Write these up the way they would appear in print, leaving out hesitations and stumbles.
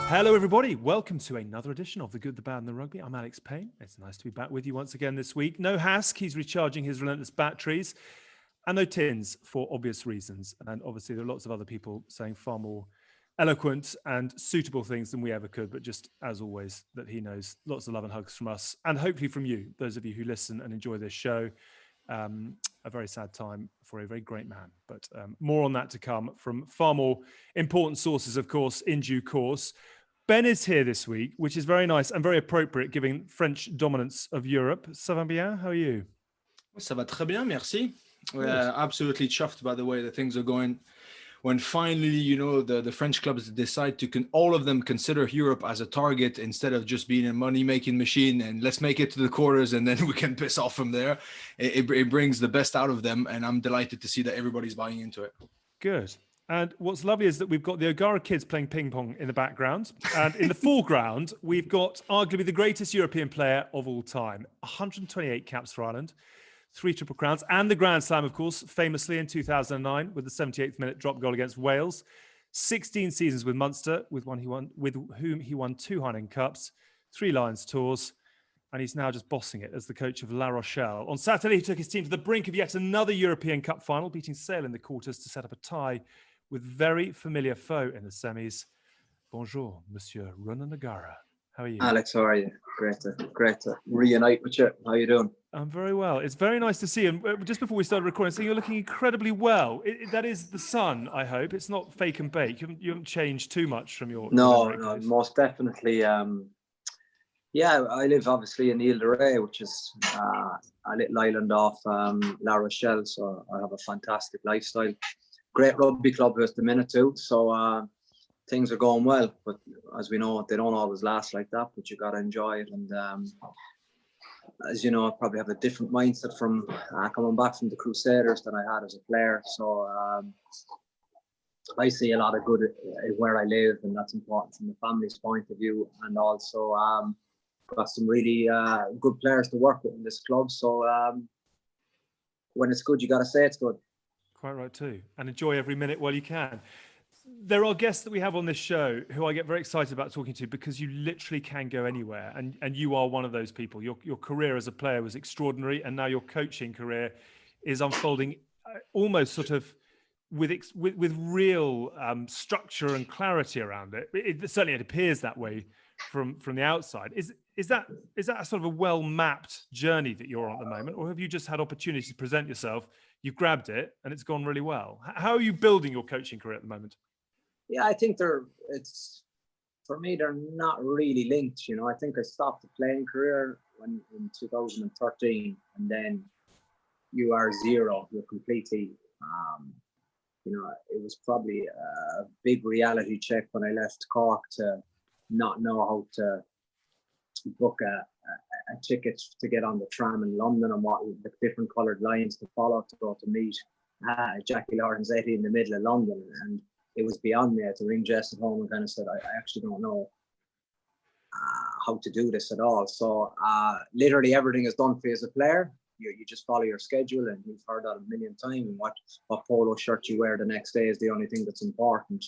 Hello, everybody. Welcome to another edition of The Good, the Bad and the Rugby. I'm Alex Payne. It's nice to be back with you once again this week. No Hask, he's recharging his relentless batteries. And no Tins, for obvious reasons. And obviously there are lots of other people saying far more eloquent and suitable things than we ever could. But just as always, that he knows lots of love and hugs from us. And hopefully from you, those of you who listen and enjoy this show. A very sad time for a very great man. But more on that to come from far more important sources, of course, in due course. Ben is here this week, which is very nice and very appropriate, given French dominance of Europe. Ça va bien? How are you? Ça va très bien, merci. Absolutely chuffed by the way that things are going. When finally, the French clubs decide to all of them consider Europe as a target instead of just being a money-making machine and let's make it to the quarters and then we can piss off from there. It brings the best out of them, and I'm delighted to see that everybody's buying into it. Good. And what's lovely is that we've got the O'Gara kids playing ping pong in the background. And in the foreground, we've got arguably the greatest European player of all time. 128 caps for Ireland, 3 Triple Crowns, and the Grand Slam, of course, famously in 2009 with the 78th minute drop goal against Wales. 16 seasons with Munster, with whom he won 2 Heineken Cups, 3 Lions tours. And he's now just bossing it as the coach of La Rochelle. On Saturday, he took his team to the brink of yet another European Cup final, beating Sale in the quarters to set up a tie with very familiar foe in the semis. Bonjour, Monsieur Ronan O'Gara. How are you? Alex, how are you? Great to reunite with you. How are you doing? I'm very well. It's very nice to see you. And just before we started recording, so you're looking incredibly well. That is the sun, I hope. It's not fake and bake. You haven't changed too much from your... No, most definitely. Yeah, I live obviously in Ile de Re, which is a little island off La Rochelle. So I have a fantastic lifestyle. Great rugby club at the minute too. So things are going well. But as we know, they don't always last like that. But you got to enjoy it. And as you know, I probably have a different mindset from coming back from the Crusaders than I had as a player. So I see a lot of good where I live, and that's important from the family's point of view. And also got some really good players to work with in this club. So when it's good, you got to say it's good. Quite right too. And enjoy every minute while you can. There are guests that we have on this show who I get very excited about talking to because you literally can go anywhere. And you are one of those people. Your career as a player was extraordinary. And now your coaching career is unfolding almost sort of with real structure and clarity around it. Certainly it appears that way from the outside. Is that a sort of a well-mapped journey that you're on at the moment? Or have you just had opportunity to present yourself, you've grabbed it, and it's gone really well? How are you building your coaching career at the moment? Yeah, I think they're not really linked. I think I stopped the playing career in 2013, and then you are zero. You're completely, it was probably a big reality check when I left Cork to not know how to book a ticket to get on the tram in London and what the different coloured lines to follow to go to meet Jackie Lorenzetti in the middle of London. And it was beyond me. I had to ring Jess at home and kind of said, I actually don't know how to do this at all. So literally everything is done for you as a player. You just follow your schedule, and you've heard that a million times. And what polo shirt you wear the next day is the only thing that's important.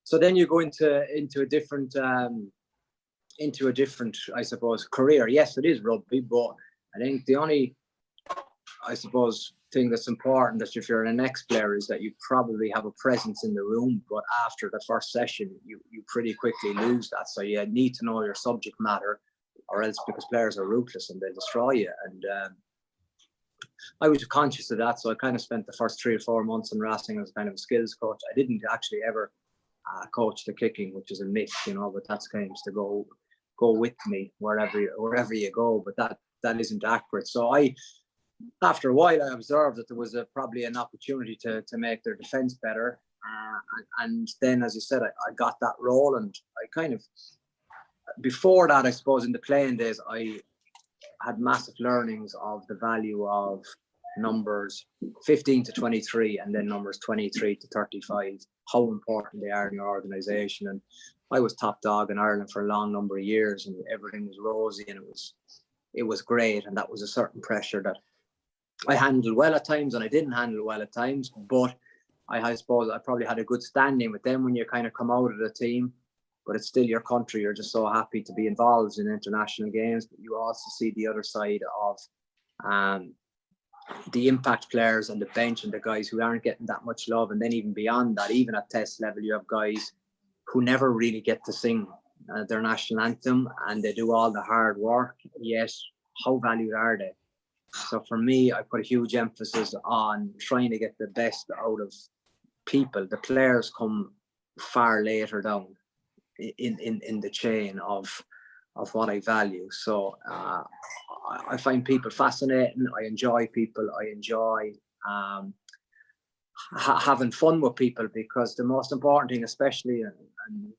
So then you go into a different, I suppose, career. Yes, it is rugby, but I think the only, I suppose, thing that's important that if you're an ex-player is that you probably have a presence in the room, but after the first session, you pretty quickly lose that. So you need to know your subject matter, or else, because players are ruthless and they'll destroy you. And I was conscious of that, so I kind of spent the first 3 or 4 months in Racing as kind of a skills coach. I didn't actually ever coach the kicking, which is a myth, but that's kind of to go with me wherever you go. But that isn't accurate. So after a while, I observed that there was probably an opportunity to make their defence better. And then, as you said, I got that role, and I kind of, before that, I suppose, in the playing days, I had massive learnings of the value of numbers 15 to 23 and then numbers 23 to 35, how important they are in your organisation. And I was top dog in Ireland for a long number of years, and everything was rosy, and it was great. And that was a certain pressure that I handled well at times and I didn't handle well at times. But I suppose I probably had a good standing with them when you kind of come out of the team. but it's still your country. You're just so happy to be involved in international games. But you also see the other side of the impact players on the bench and the guys who aren't getting that much love. And then even beyond that, even at test level, you have guys who never really get to sing their national anthem, and they do all the hard work, yet how valued are they? So for me, I put a huge emphasis on trying to get the best out of people. The players come far later down in the chain of what I value. So I find people fascinating. I enjoy people. I enjoy having fun with people, because the most important thing, especially, and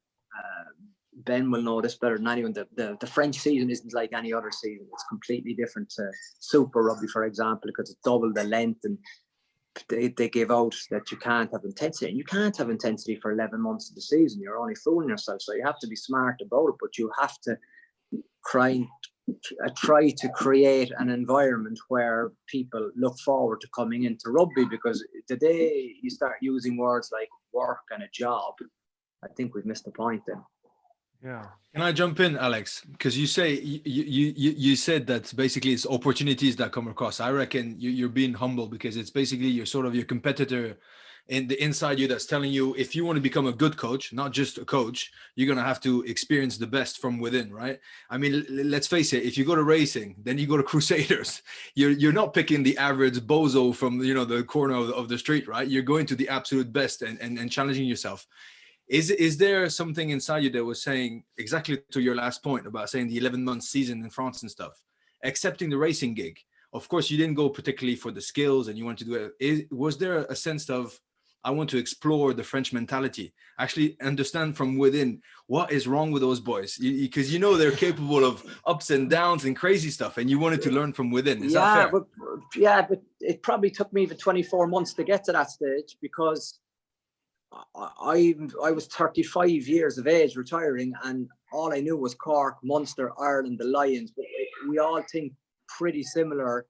Ben will know this better than anyone, the French season isn't like any other season. It's completely different to Super Rugby, for example, because it's double the length, and they give out that you can't have intensity. And you can't have intensity for 11 months of the season. You're only fooling yourself. So you have to be smart about it, but you have to try to create an environment where people look forward to coming into rugby, because the day you start using words like work and a job, I think we've missed the point then. Yeah. Can I jump in, Alex? Because you said that basically it's opportunities that come across. I reckon you're being humble, because it's basically you're sort of your competitor in the inside you that's telling you, if you want to become a good coach, not just a coach, you're going to have to experience the best from within, right? I mean, let's face it, if you go to racing, then you go to Crusaders, you're not picking the average bozo from, the corner of the street, right? You're going to the absolute best and challenging yourself. Is there something inside you that was saying, exactly to your last point about saying the 11-month season in France and stuff, accepting the racing gig? Of course, you didn't go particularly for the skills and you wanted to do it. Was there a sense of, I want to explore the French mentality, actually understand from within what is wrong with those boys? Because they're capable of ups and downs and crazy stuff, and you wanted to learn from within. Is that fair? But it probably took me the 24 months to get to that stage, because I was 35 years of age, retiring, and all I knew was Cork, Munster, Ireland, the Lions. But we all think pretty similar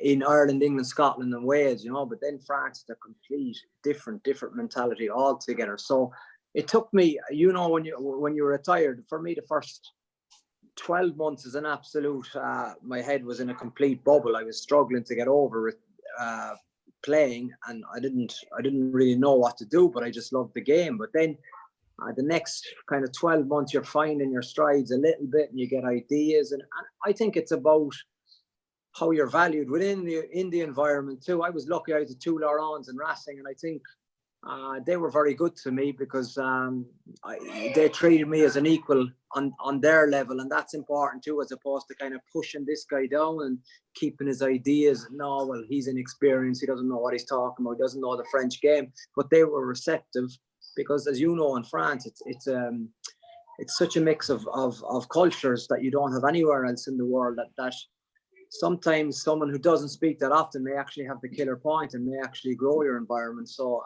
in Ireland, England, Scotland, and Wales, But then France is a complete different mentality altogether. So it took me, when you're retired, for me, the first 12 months is an absolute. My head was in a complete bubble. I was struggling to get over it. Playing, and I didn't really know what to do, but I just loved the game. But then the next kind of 12 months, you're finding your strides a little bit, and you get ideas, and I think it's about how you're valued within the environment too. I was lucky. I had the two Laurents in Racing, and I think they were very good to me, because they treated me as an equal on their level, and that's important too, as opposed to kind of pushing this guy down and keeping his ideas. No, well, he's inexperienced, he doesn't know what he's talking about, he doesn't know the French game. But they were receptive, because as you know, in France, it's such a mix of cultures that you don't have anywhere else in the world, that sometimes someone who doesn't speak that often may actually have the killer point and may actually grow your environment. So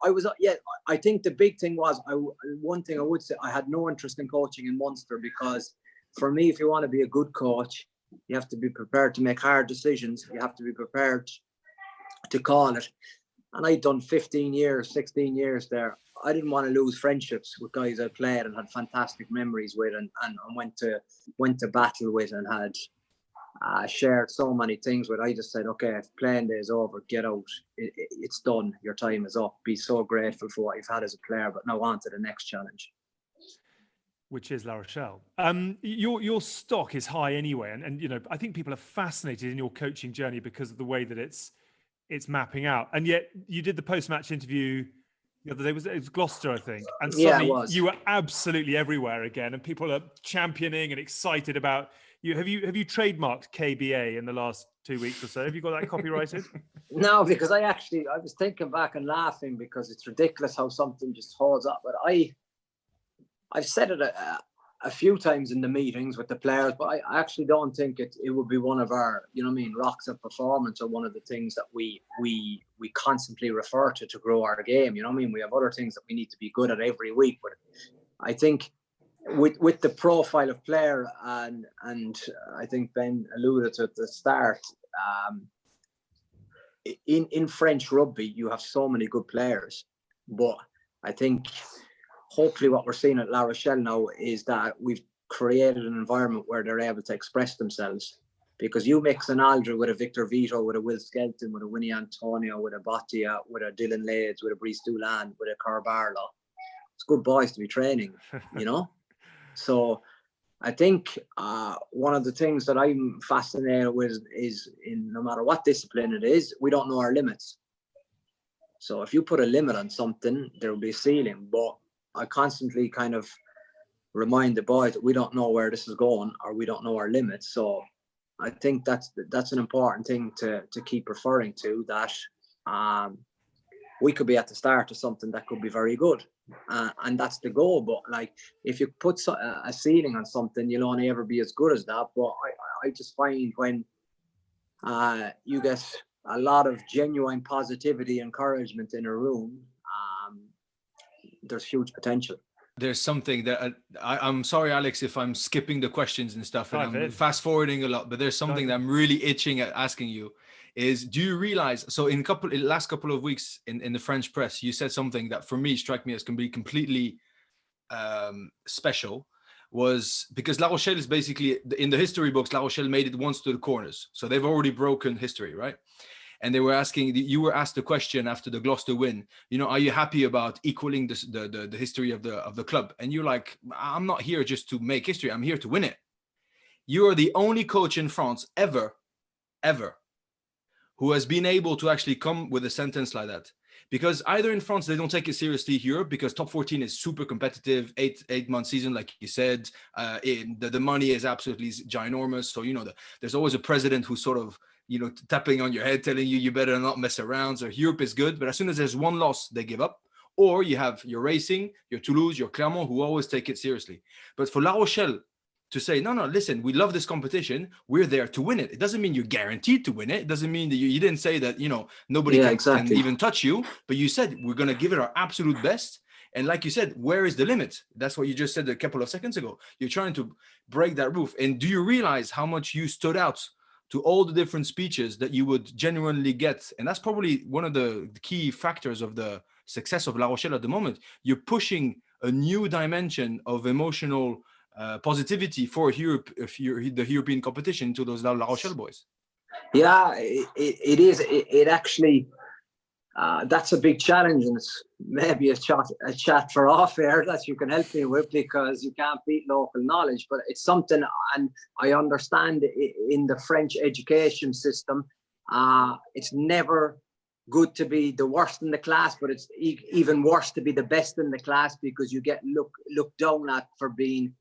I think the big thing was, one thing I would say, I had no interest in coaching in Munster, because for me, if you want to be a good coach, you have to be prepared to make hard decisions. You have to be prepared to call it. And I'd done 15 years, 16 years there. I didn't want to lose friendships with guys I played and had fantastic memories with, and went to battle with, and had shared so many things with. I just said, okay, if playing day is over, get out. It's done. Your time is up. Be so grateful for what you've had as a player, but now on to the next challenge, which is La Rochelle. Your stock is high anyway, and I think people are fascinated in your coaching journey because of the way that it's mapping out. And yet you did the post-match interview the other day. It was Gloucester, I think, and suddenly you were absolutely everywhere again, and people are championing and excited about you. Have you trademarked KBA in the last 2 weeks or so? Have you got that copyrighted? No, because I was thinking back and laughing, because it's ridiculous how something just holds up. But I've said it a few times in the meetings with the players, but I actually don't think it would be one of our, rocks of performance, or one of the things that we constantly refer to grow our game. We have other things that we need to be good at every week, but I think with the profile of player, and I think Ben alluded to at the start, in French rugby, you have so many good players, but I think hopefully what we're seeing at La Rochelle now is that we've created an environment where they're able to express themselves. Because you mix an Aldrin with a Victor Vito, with a Will Skelton, with a Winnie Antonio, with a Bottia, with a Dylan Lades, with a Brice Doolan, with a Car Barlow. It's good boys to be training, you know? So I think one of the things that I'm fascinated with is in no matter what discipline it is, we don't know our limits. So if you put a limit on something, there will be a ceiling. But I constantly kind of remind the boys that we don't know where this is going, or we don't know our limits. So I think that's an important thing to keep referring to, that we could be at the start of something that could be very good. And that's the goal. But like, if you put a ceiling on something, you'll only ever be as good as that. But I just find when you get a lot of genuine positivity, encouragement in a room, there's huge potential. There's something that I'm sorry, Alex, if I'm skipping the questions and stuff, and I'm fast forwarding a lot, but there's something that I'm really itching at asking you is, do you realize, so in the last couple of weeks in the French press, you said something that for me struck me as can be completely special, was because La Rochelle is basically, in the history books, La Rochelle made it once to the corners. So they've already broken history, right? And they were asking, you were asked the question after the Gloucester win, you know, are you happy about equaling the history of the club? And you're like, I'm not here just to make history. I'm here to win it. You are the only coach in France ever, who has been able to actually come with a sentence like that. Because either in France, they don't take it seriously here because top 14 is super competitive, eight-month season, like you said. The money is absolutely ginormous. So, you know, there's always a president who's sort of, you know, tapping on your head, telling you better not mess around. So Europe is good, but as soon as there's one loss, they give up. Or you have your Racing, your Toulouse, your Clermont, who always take it seriously. But for La Rochelle to say, no, listen, we love this competition. We're there to win it. It doesn't mean you're guaranteed to win it. It doesn't mean that you didn't say that, you know, nobody can even touch you. But you said, we're going to give it our absolute best. And like you said, where is the limit? That's what you just said a couple of seconds ago. You're trying to break that roof. And do you realize how much you stood out to all the different speeches that you would genuinely get? And that's probably one of the key factors of the success of La Rochelle at the moment. You're pushing a new dimension of emotional positivity for Europe, the European competition, to those La Rochelle boys. Yeah, it is. It actually, that's a big challenge, and it's maybe a chat for off air that you can help me with, because you can't beat local knowledge. But it's something, and I understand in the French education system, it's never good to be the worst in the class, but it's even worse to be the best in the class, because you get looked down at for being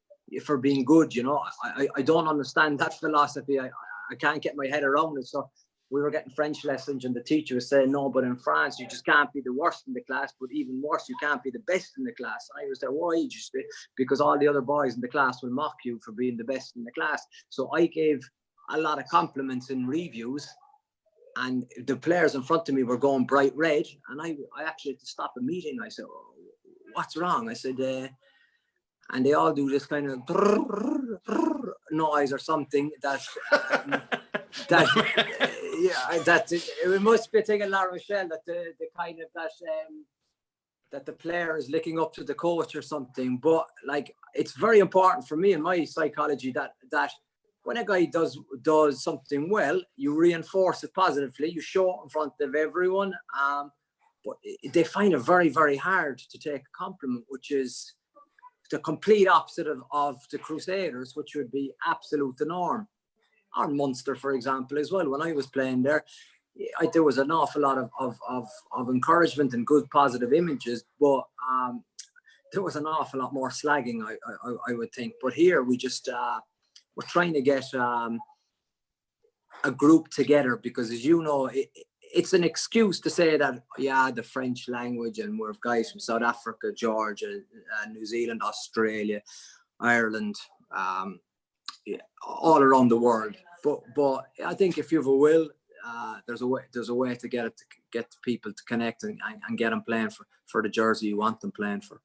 good. You know, I don't understand that philosophy. I can't get my head around it. So we were getting French lessons, and the teacher was saying, no, but in France, you just can't be the worst in the class, but even worse, you can't be the best in the class. I was there, why? Just because all the other boys in the class will mock you for being the best in the class. So I gave a lot of compliments in reviews, and the players in front of me were going bright red, and I actually had to stop a meeting. I said, oh, what's wrong? I said, and they all do this kind of noise or something that it must be a thing in La Rochelle, that the kind of that the player is licking up to the coach or something. But like, it's very important for me in my psychology that when a guy does something well, you reinforce it positively, you show it in front of everyone. But they find it very, very hard to take a compliment, which is the complete opposite of the Crusaders, which would be absolute the norm. Or Munster, for example, as well. When I was playing there, there was an awful lot of encouragement and good positive images, but there was an awful lot more slagging, I would think. But here we just we're trying to get a group together, because, as you know, it's an excuse to say that, yeah, the French language, and we're guys from South Africa, Georgia, New Zealand, Australia, Ireland, all around the world. But I think if you have a will, there's a way to get people to connect and get them playing for the jersey you want them playing for.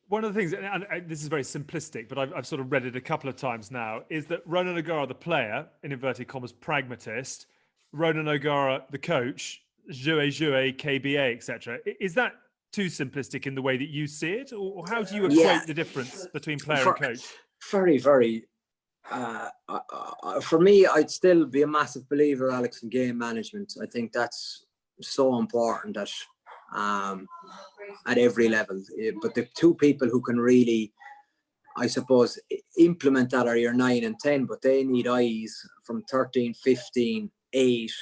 One of the things, and this is very simplistic, but I've sort of read it a couple of times now, is that Ronan O'Gara, the player, in inverted commas, pragmatist, Ronan O'Gara, the coach, jouer, KBA, etc. Is that too simplistic in the way that you see it, or how do you equate the difference between player and coach? Very, very. For me, I'd still be a massive believer, Alex, in game management. I think that's so important at every level. But the two people who can really, I suppose, implement that are your 9 and 10, but they need eyes from 13, 15, 8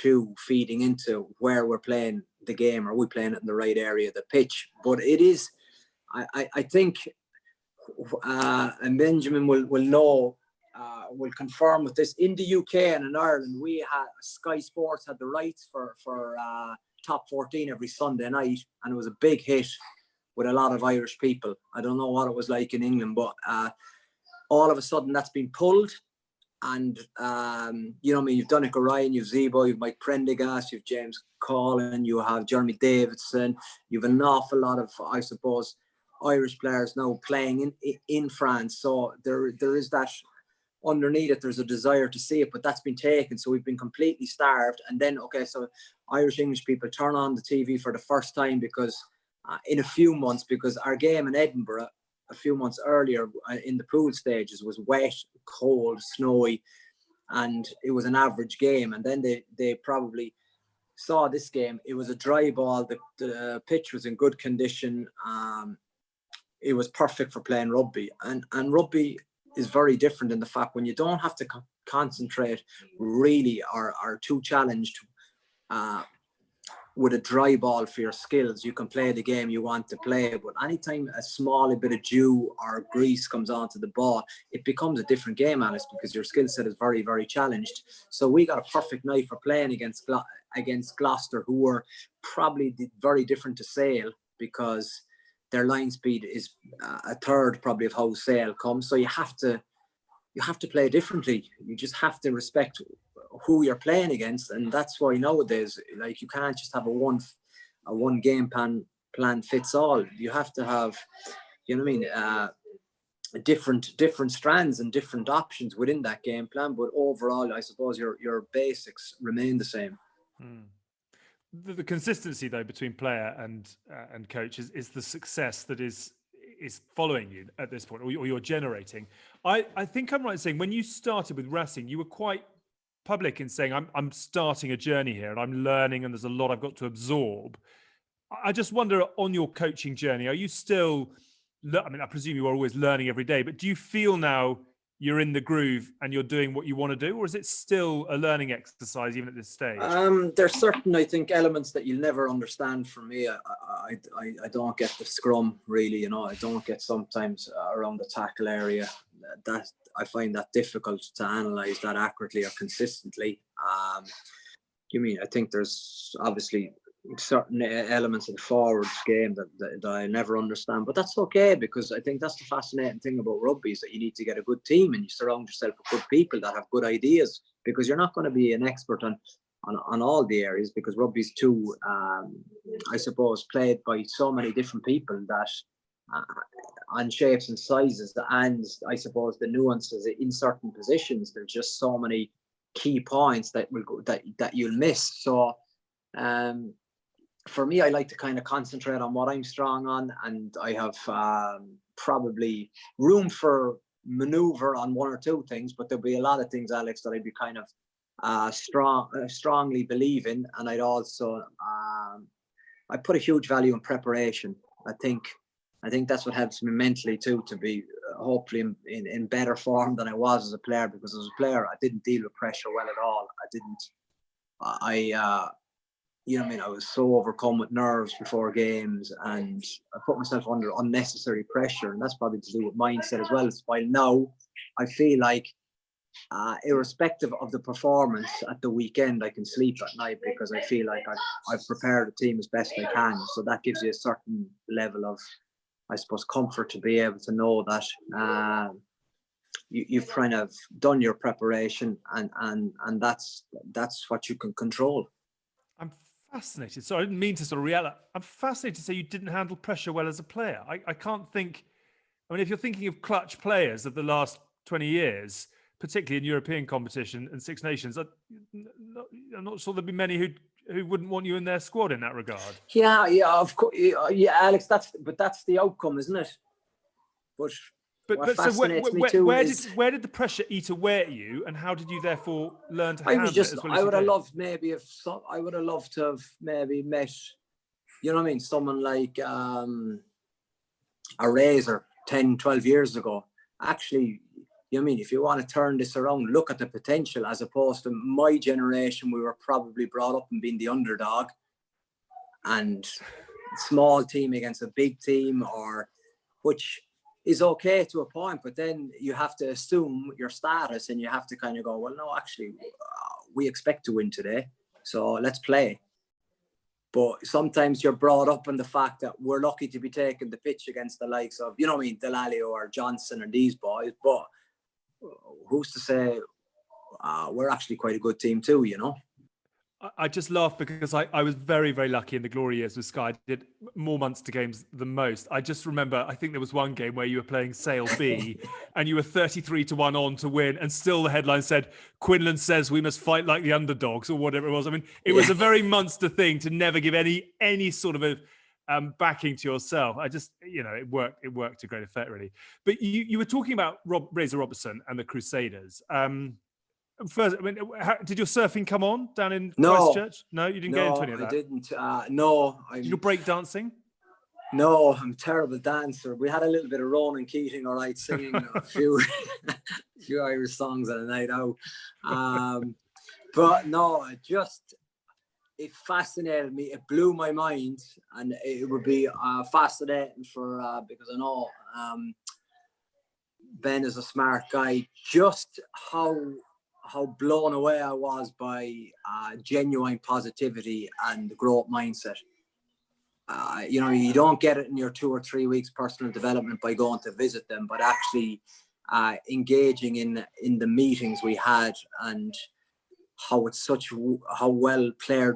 to feeding into where we're playing the game. Are we playing it in the right area of the pitch? But it is, I think, and Benjamin will know, will confirm with this. In the UK and in Ireland, we had Sky Sports had the rights for Top 14 every Sunday night, and it was a big hit with a lot of Irish people. I don't know what it was like in England, but all of a sudden that's been pulled. And you've Donnacha Ryan, you've Zebo, you've Mike Prendergast, you've James Collin, you have Jeremy Davidson, you've an awful lot of, I suppose, Irish players now playing in France. So there is that underneath it. There's a desire to see it, but that's been taken. So we've been completely starved. And then, so Irish English people turn on the TV for the first time because in a few months, because our game in Edinburgh a few months earlier in the pool stages was wet, cold, snowy, and it was an average game. And then they probably saw this game. It was a dry ball. The pitch was in good condition. It was perfect for playing rugby. And rugby is very different in the fact when you don't have to concentrate really or are too challenged with a dry ball for your skills. You can play the game you want to play, but anytime a small bit of dew or grease comes onto the ball, it becomes a different game, Alice, because your skill set is very, very challenged. So we got a perfect night for playing against Gloucester, who were probably very different to Sale because their line speed is a third probably of how Sale comes. So you have to play differently. You just have to respect who you're playing against, and that's why nowadays, like, you can't just have a one game plan fits all. You have to have, different strands and different options within that game plan. But overall, I suppose your basics remain the same. The consistency, though, between player and coach is the success that is following you at this point, or you're generating. I think I'm right in saying when you started with Racing, you were quite public in saying, I'm starting a journey here and I'm learning and there's a lot I've got to absorb. I just wonder, on your coaching journey, are you still, I presume you are always learning every day, but do you feel now you're in the groove and you're doing what you want to do, or is it still a learning exercise even at this stage? There's certain, I think, elements that you'll never understand from me. I don't get the scrum really, I don't get sometimes around the tackle area. That I find that difficult to analyze that accurately or consistently. I think there's obviously certain elements of the forwards game that I never understand, but that's okay, because I think that's the fascinating thing about rugby, is that you need to get a good team and you surround yourself with good people that have good ideas, because you're not going to be an expert on all the areas, because rugby's too I suppose played by so many different people that on shapes and sizes, and I suppose the nuances in certain positions, there's just so many key points that you'll miss. So for me, I like to kind of concentrate on what I'm strong on, and I have probably room for maneuver on one or two things, but there'll be a lot of things, Alex, that I'd be kind of strongly believe in. And I'd also I put a huge value in preparation. I think that's what helps me mentally too, to be hopefully in better form than I was as a player, because as a player I didn't deal with pressure well at all. I was so overcome with nerves before games, and I put myself under unnecessary pressure, and that's probably to do with mindset as well. While now I feel like irrespective of the performance at the weekend, I can sleep at night because I feel like I've prepared the team as best I can. So that gives you a certain level of, I suppose, comfort to be able to know that you've kind of done your preparation, and that's what you can control. I'm fascinated. So I didn't mean to sort of react. I'm fascinated to say you didn't handle pressure well as a player. I can't think. If you're thinking of clutch players of the last 20 years, particularly in European competition and Six Nations, I'm not sure there'd be many who wouldn't want you in their squad in that regard. Yeah, of course. Yeah, Alex, that's the outcome, isn't it? But what fascinates me too is where did the pressure eat away at you, and how did you therefore learn to handle it as well as I would have loved to have maybe met, you know what I mean, someone like a Razor 10, 12 years ago. Actually, you know what I mean, if you want to turn this around, look at the potential, as opposed to my generation. We were probably brought up and being the underdog, and small team against a big team, which is okay to a point, but then you have to assume your status, and you have to kind of go, well, no, actually, we expect to win today, so let's play. But sometimes you're brought up on the fact that we're lucky to be taking the pitch against the likes of, you know what I mean, Delalio or Johnson or these boys, but who's to say we're actually quite a good team too, you know? I just laugh because I was very, very lucky in the glory years with Sky. I did more Munster games than most. I just remember, I think there was one game where you were playing Sale B and you were 33-1 on to win. And still the headline said, Quinlan says we must fight like the underdogs or whatever it was. I mean, it was a very Munster thing to never give any sort of a backing to yourself. I just, you know, it worked to great effect, really. But you were talking about Razor Robertson and the Crusaders. First, I mean, did your surfing come on down in Christchurch? No, you didn't get into any of that? I didn't. No. Did you break dancing? No, I'm a terrible dancer. We had a little bit of Ronan Keating, all right, singing a few Irish songs on a night out. But no, it fascinated me. It blew my mind, and it would be fascinating because I know Ben is a smart guy. Just how blown away I was by genuine positivity and growth mindset. You know, you don't get it in your 2 or 3 weeks personal development by going to visit them, but actually engaging in the meetings we had, and how well player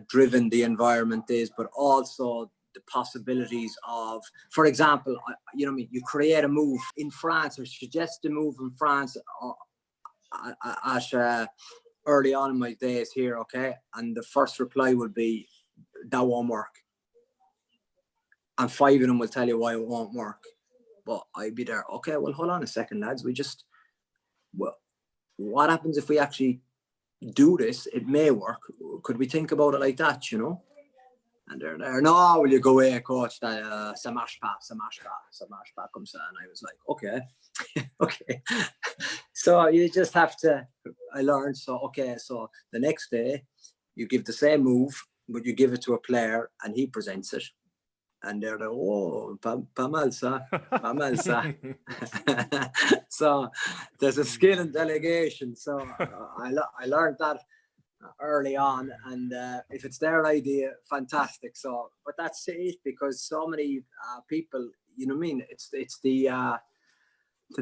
driven the environment is, but also the possibilities of, for example, you know what I mean, you create a move in France or suggest a move in France early on in my days here, okay, and the first reply would be, that won't work, and 5 of them will tell you why it won't work. But I'd be there, okay, well, hold on a second, lads, what happens if we actually do this? It may work. Could we think about it like that, you know? And they're there, no, will you go away, coach, that ça marche pas comme ça. And I was like, okay. Okay. So you just have to, I learned, so the next day you give the same move, but you give it to a player and he presents it. And they're like, oh, pas mal ça. So there's a skill in delegation. So I learned that early on, and if it's their idea, fantastic. So, but that's it, because so many people, you know what I mean, it's the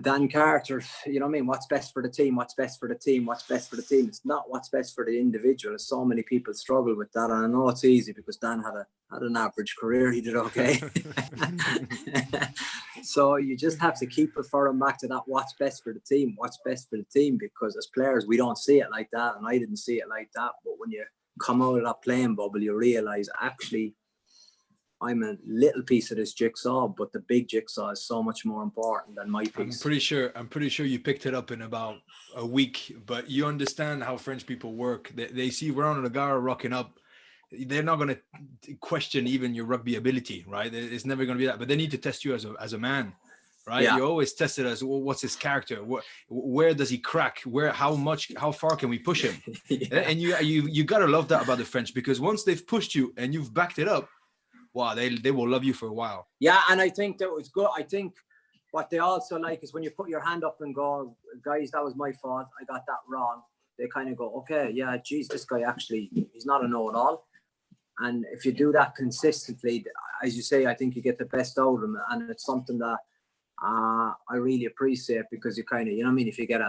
Dan Carter, you know what I mean, what's best for the team, what's best for the team. It's not what's best for the individual. So many people struggle with that, and I know it's easy because Dan had an average career. He did okay. So you just have to keep referring back to that, what's best for the team, because as players we don't see it like that, and I didn't see it like that. But when you come out of that playing bubble, you realize, actually, I'm a little piece of this jigsaw, but the big jigsaw is so much more important than my piece. I'm pretty sure you picked it up in about a week, but you understand how French people work. They see Ronan O'Gara rocking up. They're not going to question even your rugby ability, right? It's never going to be that, but they need to test you as a man, right? Yeah. You always test it as, well, what's his character? Where does he crack? How far can we push him? Yeah. And you got to love that about the French, because once they've pushed you and you've backed it up, wow, they will love you for a while. Yeah, and I think that was good. I think what they also like is when you put your hand up and go, guys, that was my fault, I got that wrong. They kind of go, okay, yeah, geez, this guy actually, he's not a know-it-all. And if you do that consistently, as you say, I think you get the best out of them. And it's something that I really appreciate, because you kind of, you know what I mean, if you get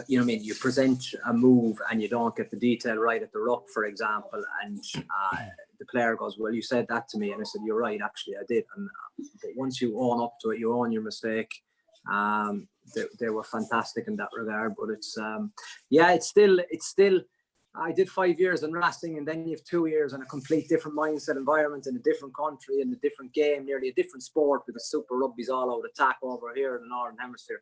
you know what I mean, you present a move and you don't get the detail right at the ruck, for example, and the player goes, well, you said that to me. And I said, you're right, actually, I did. And but once you own up to it, you own your mistake. They were fantastic in that regard. But it's, yeah, it's still I did 5 years in wrestling, and then you have 2 years in a complete different mindset environment in a different country, in a different game, nearly a different sport, because Super Rugby's all out attack over here in the Northern Hemisphere.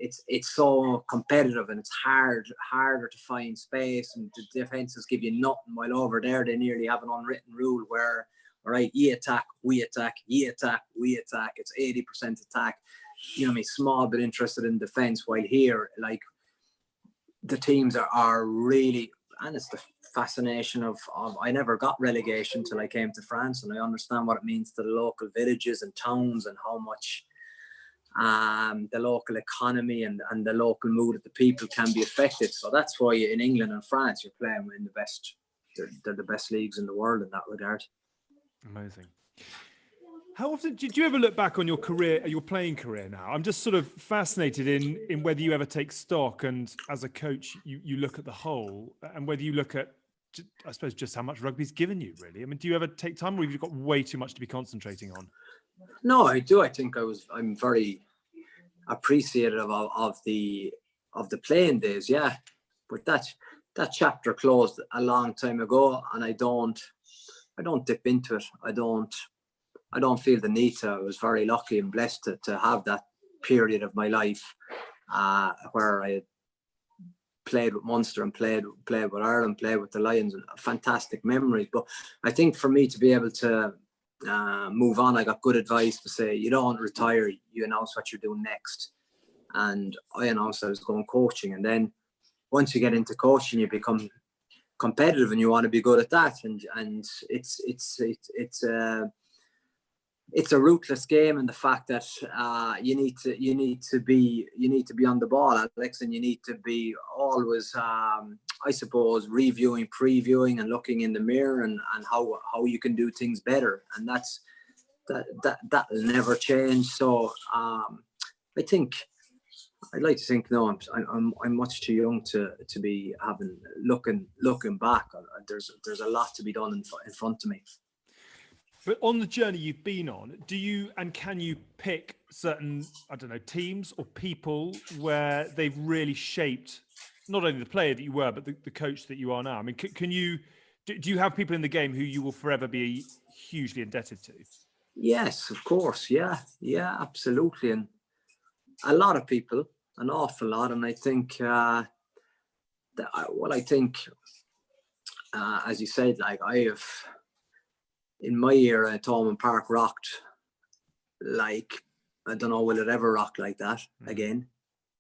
It's so competitive, and it's harder to find space, and the defenses give you nothing, while over there they nearly have an unwritten rule where, all right, ye attack, we attack, ye attack, we attack. It's 80% attack. You know what I mean? Small but interested in defense, while here, like, the teams are really, and it's the fascination of I never got relegation till I came to France, and I understand what it means to the local villages and towns, and how much the local economy and the local mood of the people can be affected. So that's why in England and France you're playing in the best, they're the best leagues in the world in that regard. Amazing. How often did you ever look back on your career, your playing career now? I'm just sort of fascinated in whether you ever take stock, and as a coach you look at the whole, and whether you look at, I suppose, just how much rugby's given you, really. I mean, do you ever take time, or have you got way too much to be concentrating on? No, I do. I think I'm very appreciative of the playing days, yeah. But that chapter closed a long time ago, and I don't dip into it. I don't feel the need to. I was very lucky and blessed to have that period of my life where I had played with Munster and played with Ireland, played with the Lions, and fantastic memories. But I think for me to be able to move on, I got good advice to say, you don't retire, you announce what you're doing next. And I announced I was going coaching, and then once you get into coaching, you become competitive and you want to be good at that, and it's a ruthless game, in the fact that you need to be on the ball, Alex, and you need to be always I suppose previewing and looking in the mirror and how you can do things better, and that'll never change. So I'd like to think, no, I'm much too young to be looking back. There's a lot to be done in front of me. But on the journey you've been on, can you pick certain, I don't know, teams or people where they've really shaped not only the player that you were, but the coach that you are now? I mean, do you have people in the game who you will forever be hugely indebted to? Yes, of course. Yeah, absolutely. And a lot of people, an awful lot. And I think, as you said, like, I have, in my era, Thomond Park rocked like, I don't know, will it ever rock like that again?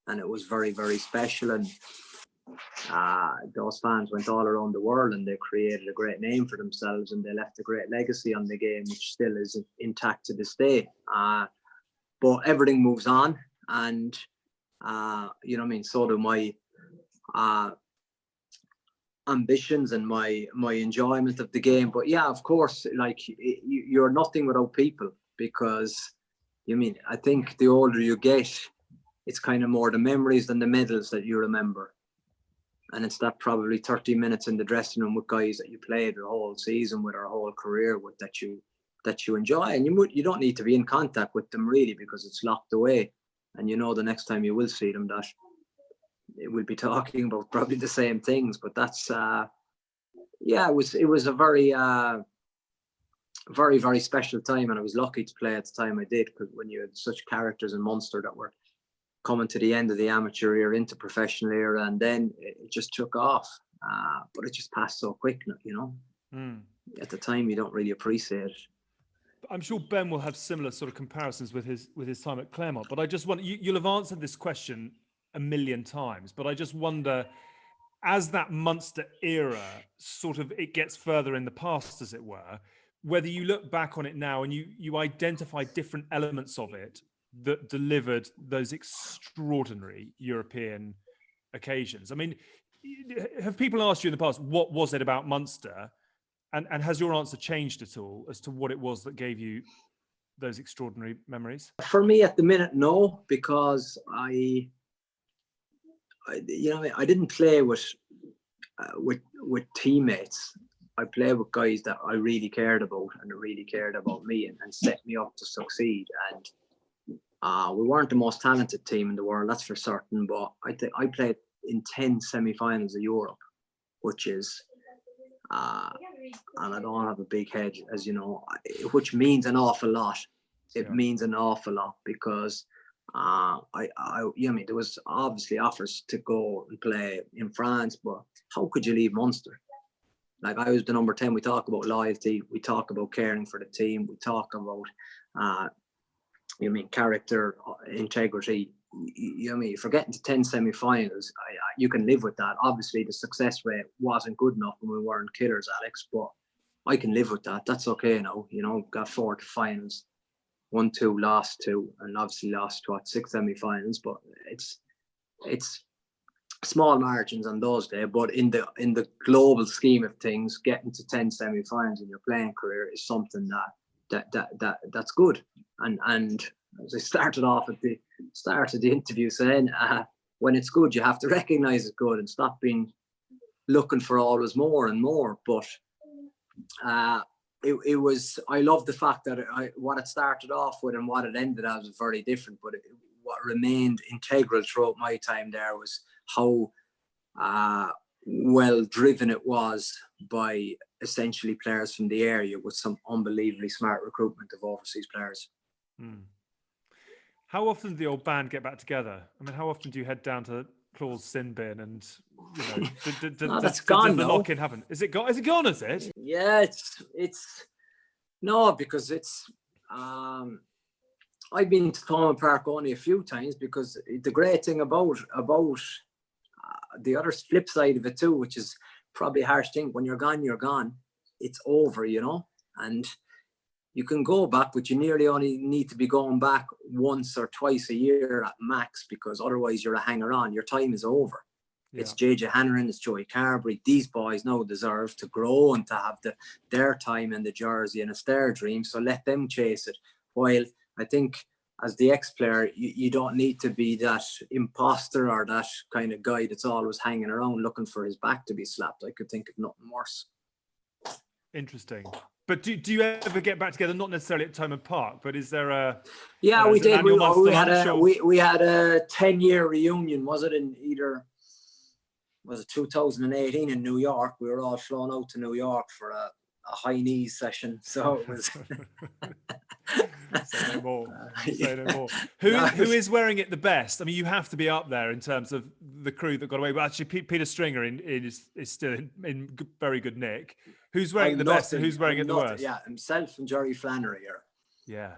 And it was very, very special. And those fans went all around the world, and they created a great name for themselves, and they left a great legacy on the game, which still is intact to this day. But everything moves on, and you know what I mean? So do my ambitions and my enjoyment of the game. But yeah, of course, like, you're nothing without people, because I think the older you get, it's kind of more the memories than the medals that you remember. And it's that probably 30 minutes in the dressing room with guys that you played the whole season with, or a whole career with, that you enjoy. And you don't need to be in contact with them really, because it's locked away. And the next time you will see them, that it will be talking about probably the same things. But that's it was a very very, very special time, and I was lucky to play at the time I did, because when you had such characters in Munster that were coming to the end of the amateur era into professional era, and then it just took off. But it just passed so quick, At the time, you don't really appreciate it. I'm sure Ben will have similar sort of comparisons with his time at Claremont. But I just wonder, you'll have answered this question a million times, but I just wonder, as that Munster era sort of, it gets further in the past, as it were, whether you look back on it now and you identify different elements of it that delivered those extraordinary European occasions. I mean, have people asked you in the past, what was it about Munster? And has your answer changed at all as to what it was that gave you those extraordinary memories? For me at the minute, no, because I didn't play with teammates. I played with guys that I really cared about, and really cared about me, and set me up to succeed. And we weren't the most talented team in the world, that's for certain. But I played in 10 semi-finals of Europe, which is, and I don't have a big head, as you know, which means an awful lot. It means an awful lot because there was obviously offers to go and play in France, but how could you leave Munster? Like, I was the number 10. We talk about loyalty. We talk about caring for the team. We talk about, character, integrity. If you're getting to 10 semi-finals, you can live with that. Obviously, the success rate wasn't good enough when we weren't killers, Alex, but I can live with that. That's okay now. Got 4 to finals, 1-2, lost 2, and obviously lost 6 semi-finals. But it's small margins on those days. But in the global scheme of things, getting to 10 semi-finals in your playing career is something that's good. And as I started off at the start of the interview saying, when it's good, you have to recognize it's good and stop being looking for always more and more. But it was, I love the fact that what it started off with and what it ended as was very different. But what remained integral throughout my time there was how well driven it was by essentially players from the area, with some unbelievably smart recruitment of overseas players. How often do the old band get back together? I mean, how often do you head down to Claw's sin bin and that's gone. Does the lock-in happen? Is it gone? Is it gone? Is it? Yeah, it's no, because it's I've been to Thomond Park only a few times, because the great thing about the other flip side of it too, which is probably a harsh thing, when you're gone, it's over, and you can go back, but you nearly only need to be going back once or twice a year at max, because otherwise you're a hanger-on. Your time is over. Yeah. It's JJ Hanrahan, it's Joey Carberry. These boys now deserve to grow and to have their time in the jersey, and it's their dream, so let them chase it. While I think as the ex-player, you don't need to be that imposter or that kind of guy that's always hanging around looking for his back to be slapped. I could think of nothing worse. Interesting. But do you ever get back together? Not necessarily at Thomond Park, but is there a? Yeah, we did. We had a 10-year reunion. Was it 2018 in New York? We were all flown out to New York for a high knees session. So it was. Say no more. Say no more. Who is wearing it the best? I mean, you have to be up there in terms of the crew that got away. But actually, Peter Stringer is still in very good nick. Who's wearing it the best and who's wearing it the worst? Yeah, himself and Jerry Flannery are. Yeah.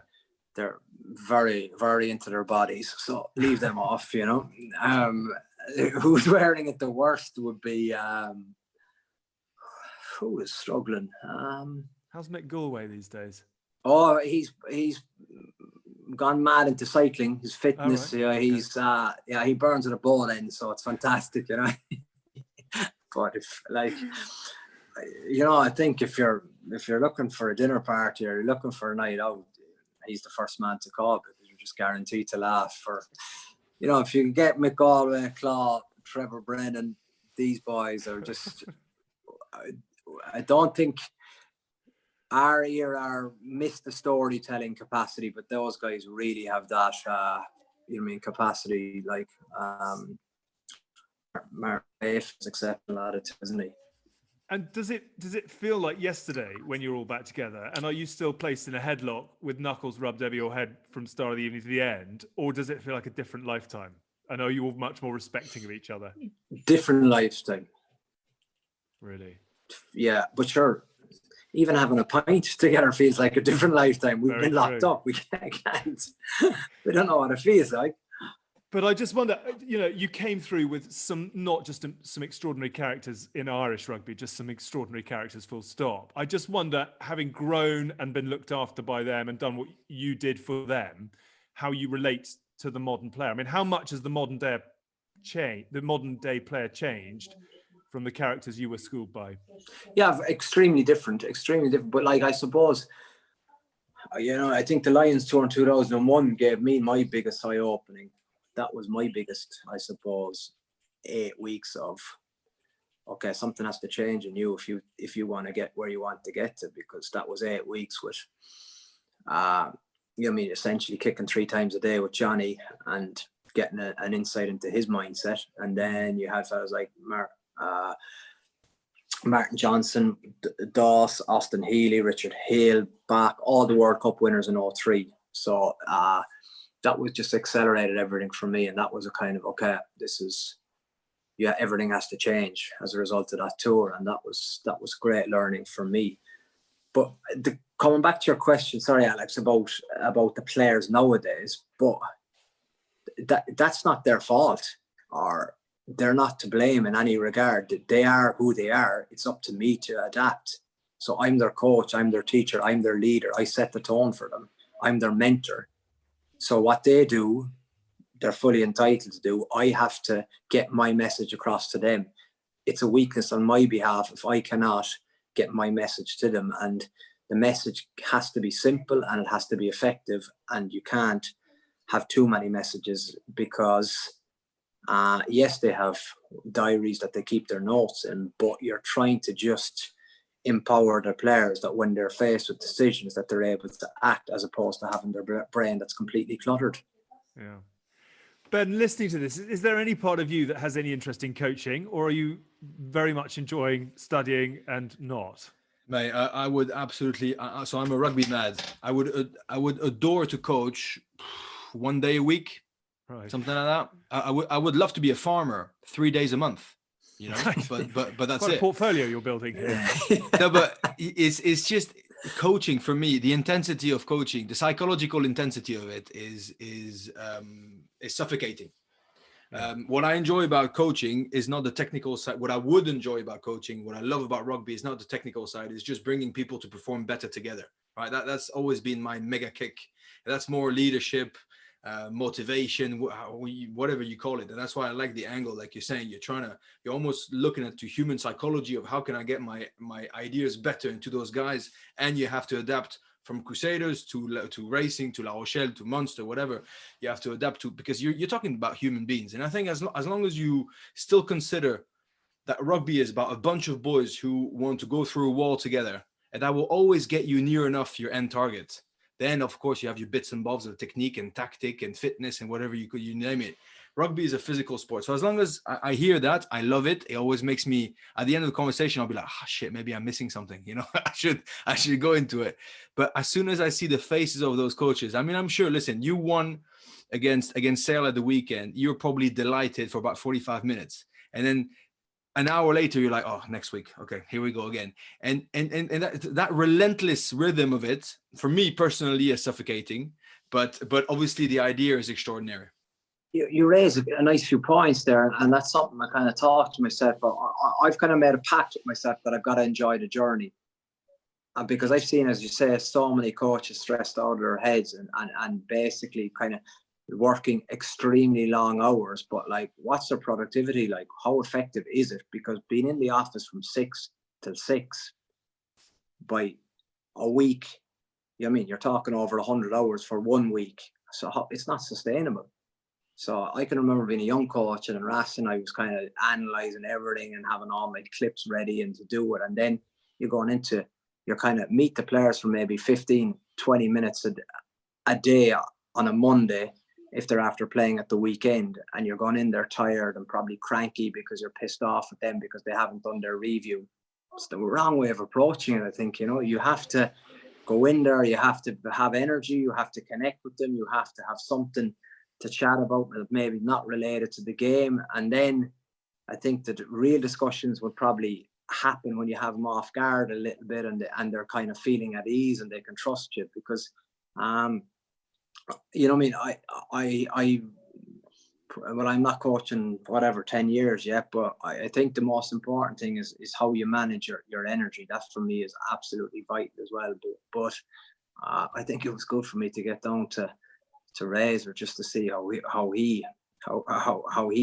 They're very, very into their bodies. So leave them off, Who's wearing it the worst would be who is struggling? How's Mick Galway these days? Oh, he's gone mad into cycling. His fitness, right. He burns at a ball end, so it's fantastic, But I think if you're looking for a dinner party or you're looking for a night out, he's the first man to call, because you're just guaranteed to laugh. For if you can get Mick Galway, Claw, Trevor Brennan, these boys are just. I don't think our era missed the storytelling capacity, but those guys really have that, capacity. Like Mark is exceptional at it, isn't he? And does it feel like yesterday when you're all back together? And are you still placed in a headlock with knuckles rubbed over your head from start of the evening to the end, or does it feel like a different lifetime? And are you all much more respecting of each other? Different lifetime. Really? Yeah, but sure. Even having a pint together feels like a different lifetime. We've been locked up. We can't. We don't know what it feels like. But I just wonder, you came through with not just some extraordinary characters in Irish rugby, just some extraordinary characters, full stop. I just wonder, having grown and been looked after by them and done what you did for them, how you relate to the modern player. I mean, how much has the modern day player changed from the characters you were schooled by? Yeah, extremely different. But I suppose, I think the Lions tour in 2001 gave me my biggest eye-opening. That was my biggest, I suppose, 8 weeks of, okay, something has to change in you if you want to get where you want to get to, because that was 8 weeks with, essentially kicking 3 times a day with Johnny and getting an insight into his mindset. And then you had fellas like Martin Johnson, Doss, Austin Healy, Richard Hale, back, all the World Cup winners in '03. So that was just accelerated everything for me. And that was a kind of, okay, everything has to change as a result of that tour. And that was great learning for me. But coming back to your question, sorry, Alex, about the players nowadays, but that's not their fault, or they're not to blame in any regard. They are who they are. It's up to me to adapt. So I'm their coach, I'm their teacher, I'm their leader. I set the tone for them. I'm their mentor. So what they do, they're fully entitled to do. I have to get my message across to them. It's a weakness on my behalf if I cannot get my message to them. And the message has to be simple and it has to be effective. And you can't have too many messages because, yes, they have diaries that they keep their notes in, but you're trying to just empower the players that when they're faced with decisions that they're able to act, as opposed to having their brain that's completely cluttered. Yeah. Ben, listening to this, is there any part of you that has any interest in coaching, or are you very much enjoying studying and not? Mate, I would absolutely. So I'm a rugby mad. I would adore to coach 1 day a week, right? Something like that. I would love to be a farmer 3 days a month. You know, Right. but that's Quite it. a portfolio you're building here. No, but it's just coaching for me. The intensity of coaching, the psychological intensity of it is suffocating. What I enjoy about coaching is not the technical side. What I would enjoy about coaching, what I love about rugby is not the technical side. It's just bringing people to perform better together. Right. That's always been my mega kick. That's more leadership, motivation, whatever you call it. And that's why I like the angle, like you're saying, you're almost looking at the human psychology of how can I get my ideas better into those guys. And you have to adapt from Crusaders to racing, to La Rochelle, to Munster, whatever you have to adapt to, because you're talking about human beings. And I think as long as you still consider that rugby is about a bunch of boys who want to go through a wall together, and that will always get you near enough your end target. Then, of course, you have your bits and bobs of technique and tactic and fitness and whatever you name it. Rugby is a physical sport. So as long as I hear that, I love it. It always makes me, at the end of the conversation, I'll be like, shit, maybe I'm missing something. You know, I should go into it. But as soon as I see the faces of those coaches, I mean, I'm sure, listen, you won against Sale at the weekend. You're probably delighted for about 45 minutes. And then an hour later, you're like, oh, next week. Okay, here we go again. And that relentless rhythm of it, for me personally, is suffocating. But obviously the idea is extraordinary. You raise a nice few points there, and that's something I kind of talk to myself. I've kind of made a pact with myself that I've got to enjoy the journey. And because I've seen, as you say, so many coaches stressed out of their heads and basically kind of working extremely long hours, but like, what's their productivity like? How effective is it? Because being in the office from 6 till 6 by a week, I mean, you're talking over 100 hours for 1 week. So it's not sustainable. So I can remember being a young coach and in Racing, I was kind of analysing everything and having all my clips ready and to do it. And then you're going into, you're kind of meet the players for maybe 15, 20 minutes a day on a Monday, if they're after playing at the weekend, and you're going in there tired and probably cranky because you're pissed off at them because they haven't done their review. It's the wrong way of approaching it, I think. You know, you have to go in there, you have to have energy, you have to connect with them, you have to have something to chat about that maybe not related to the game. And then I think that real discussions would probably happen when you have them off guard a little bit and they're kind of feeling at ease and they can trust you, because you know what I mean, well, I'm not coaching 10 years yet, but I think the most important thing is how you manage your energy. That for me is absolutely vital as well. But I think it was good for me to get down to Razor just to see how he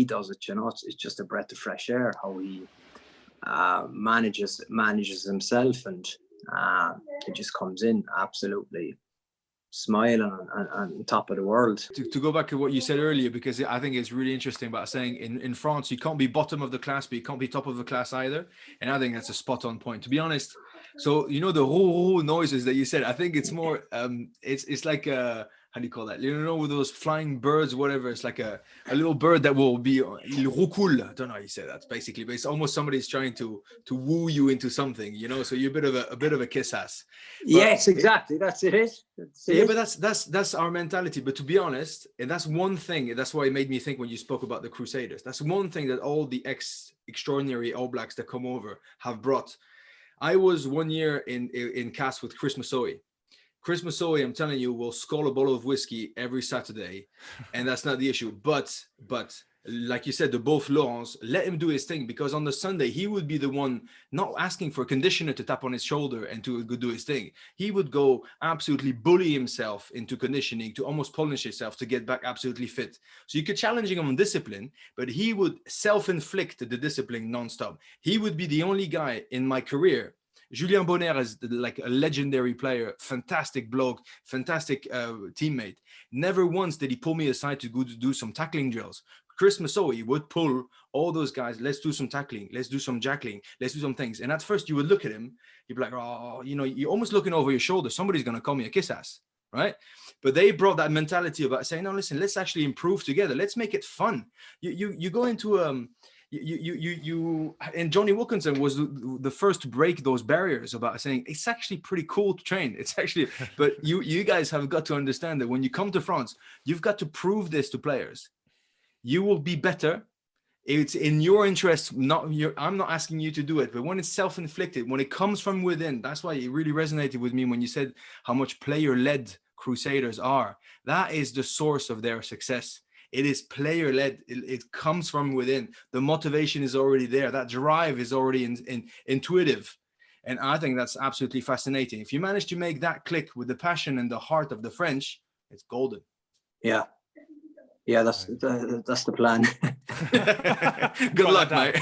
does it. You know, it's just a breath of fresh air how he manages himself, and it just comes in absolutely smiling and top of the world. To go back to what you said earlier, because I think it's really interesting about saying in France you can't be bottom of the class, but you can't be top of the class either. And I think that's a spot on point, to be honest. So, you know, the whole noises that you said, I think it's more it's like how do you call that? You know, with those flying birds, whatever. It's like a little bird that will be il roucoule. I don't know how you say that basically, but it's almost somebody's trying to woo you into something, you know. So you're a bit of a kiss ass. Yes, exactly. That's it. Yeah, but that's our mentality. But to be honest, and that's one thing. That's why it made me think when you spoke about the Crusaders. That's one thing that all the extraordinary All Blacks that come over have brought. I was 1 year in cast with Chris Masoi. Chris Masoi, I'm telling you, will scull a bottle of whiskey every Saturday, and that's not the issue. But like you said, the both Laurents, let him do his thing, because on the Sunday he would be the one not asking for a conditioner to tap on his shoulder and to go do his thing. He would go absolutely bully himself into conditioning to almost punish himself to get back absolutely fit. So you could challenge him on discipline, but he would self-inflict the discipline nonstop. He would be the only guy in my career. Julien Bonner is like a legendary player, fantastic bloke, fantastic teammate. Never once did he pull me aside to go to do some tackling drills. Chris Masoi would pull all those guys, let's do some tackling, let's do some jackling, let's do some things. And at first you would look at him, you'd be like, oh, you know, you're almost looking over your shoulder. Somebody's going to call me a kiss ass, right? But they brought that mentality about saying, no, listen, let's actually improve together. Let's make it fun. You go into and Johnny Wilkinson was the first to break those barriers about saying it's actually pretty cool to train. It's actually, but you guys have got to understand that when you come to France, you've got to prove this to players. You will be better. It's in your interest. I'm not asking you to do it, but when it's self-inflicted, when it comes from within, that's why it really resonated with me when you said how much player-led Crusaders are. That is the source of their success. It is player-led. It comes from within. The motivation is already there. That drive is already intuitive. And I think that's absolutely fascinating. If you manage to make that click with the passion and the heart of the French, it's golden. Yeah. Yeah, that's the plan. Good luck, mate.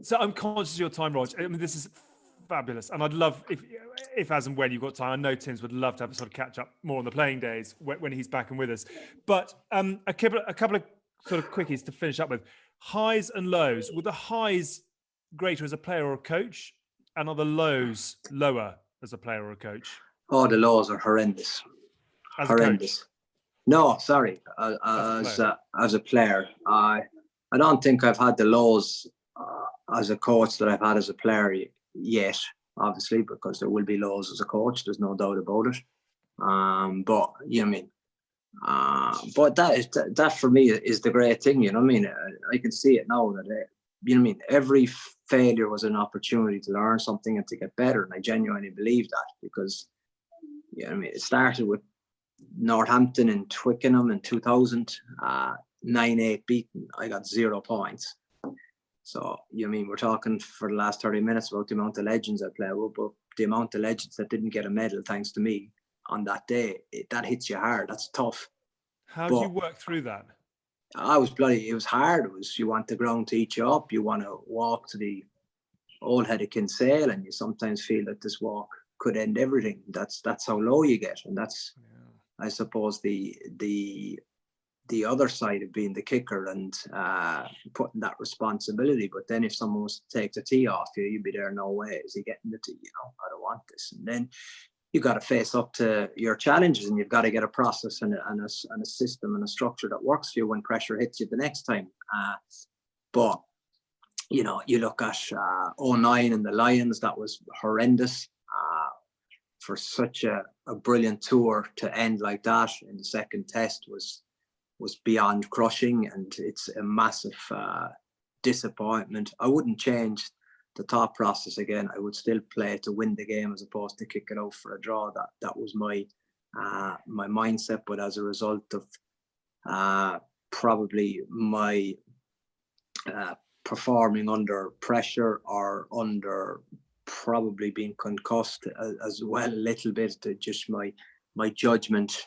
So I'm conscious of your time, Rog. I mean, this is fabulous, and I'd love if as and when you've got time. I know Tins would love to have a sort of catch up more on the playing days when he's back and with us. But a couple of sort of quickies to finish up with. Highs and lows. Were the highs greater as a player or a coach, and are the lows lower as a player or a coach? Oh, the lows are horrendous. As horrendous. A coach? No, sorry. As a player, I don't think I've had the lows as a coach that I've had as a player yet. Obviously, because there will be lows as a coach. There's no doubt about it. But you know what I mean. But that for me is the great thing. You know what I mean. I can see it now that you know what I mean. Every failure was an opportunity to learn something and to get better, and I genuinely believe that, because you know what I mean. It started with Northampton and Twickenham in 2000, 9-8 beaten. I got 0 points. So, you know what I mean, we're talking for the last 30 minutes about the amount of legends I play with, but the amount of legends that didn't get a medal thanks to me on that day, that hits you hard. That's tough. How do you work through that? It was hard. You want the ground to eat you up. You want to walk to the old Heineken Cup, and you sometimes feel that this walk could end everything. That's how low you get. And that's, I suppose, the other side of being the kicker and putting that responsibility. But then if someone was to take the tee off you, you'd be there, no way, is he getting the tee? You know, I don't want this. And then you've got to face up to your challenges, and you've got to get a process and a system and a structure that works for you when pressure hits you the next time. But, you know, you look at 09 and the Lions, that was horrendous. For such a brilliant tour to end like that in the second test was beyond crushing, and it's a massive disappointment. I wouldn't change the thought process again. I would still play to win the game as opposed to kick it out for a draw. That was my mindset. But as a result of probably my performing under pressure, or under probably being concussed as well a little bit, to just my judgment,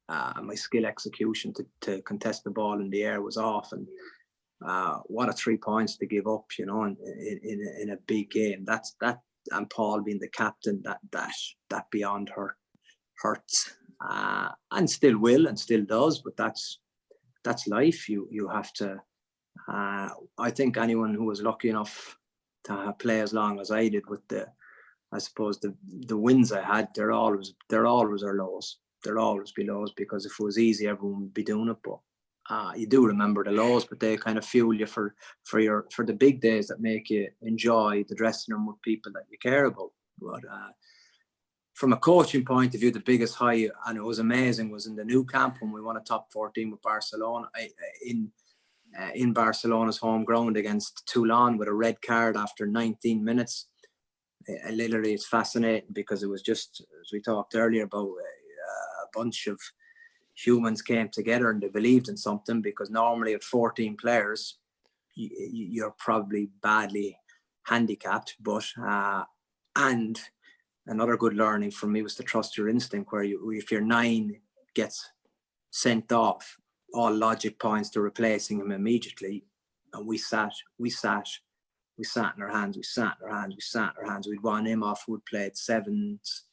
my skill execution to contest the ball in the air was off. And what a 3 points to give up, you know, in a big game. That and Paul being the captain, that beyond hurts, and still will and still does. But that's life. You have to. I think anyone who was lucky enough to play as long as I did with the I suppose the wins I had, they're always our lows. They'll always be lows, because if it was easy, everyone would be doing it. But you do remember the lows, but they kind of fuel you for the big days that make you enjoy the dressing room with people that you care about. But from a coaching point of view, the biggest high, and it was amazing, was in the new camp when we won a top 14 with Barcelona in Barcelona's home ground against Toulon with a red card after 19 minutes. Literally, it's fascinating, because it was just, as we talked earlier about, a bunch of humans came together and they believed in something, because normally at 14 players, you're probably badly handicapped. But and another good learning from me was to trust your instinct, where if your 9 gets sent off, all logic points to replacing him immediately. And we sat in our hands. We'd won him off. We'd played sevens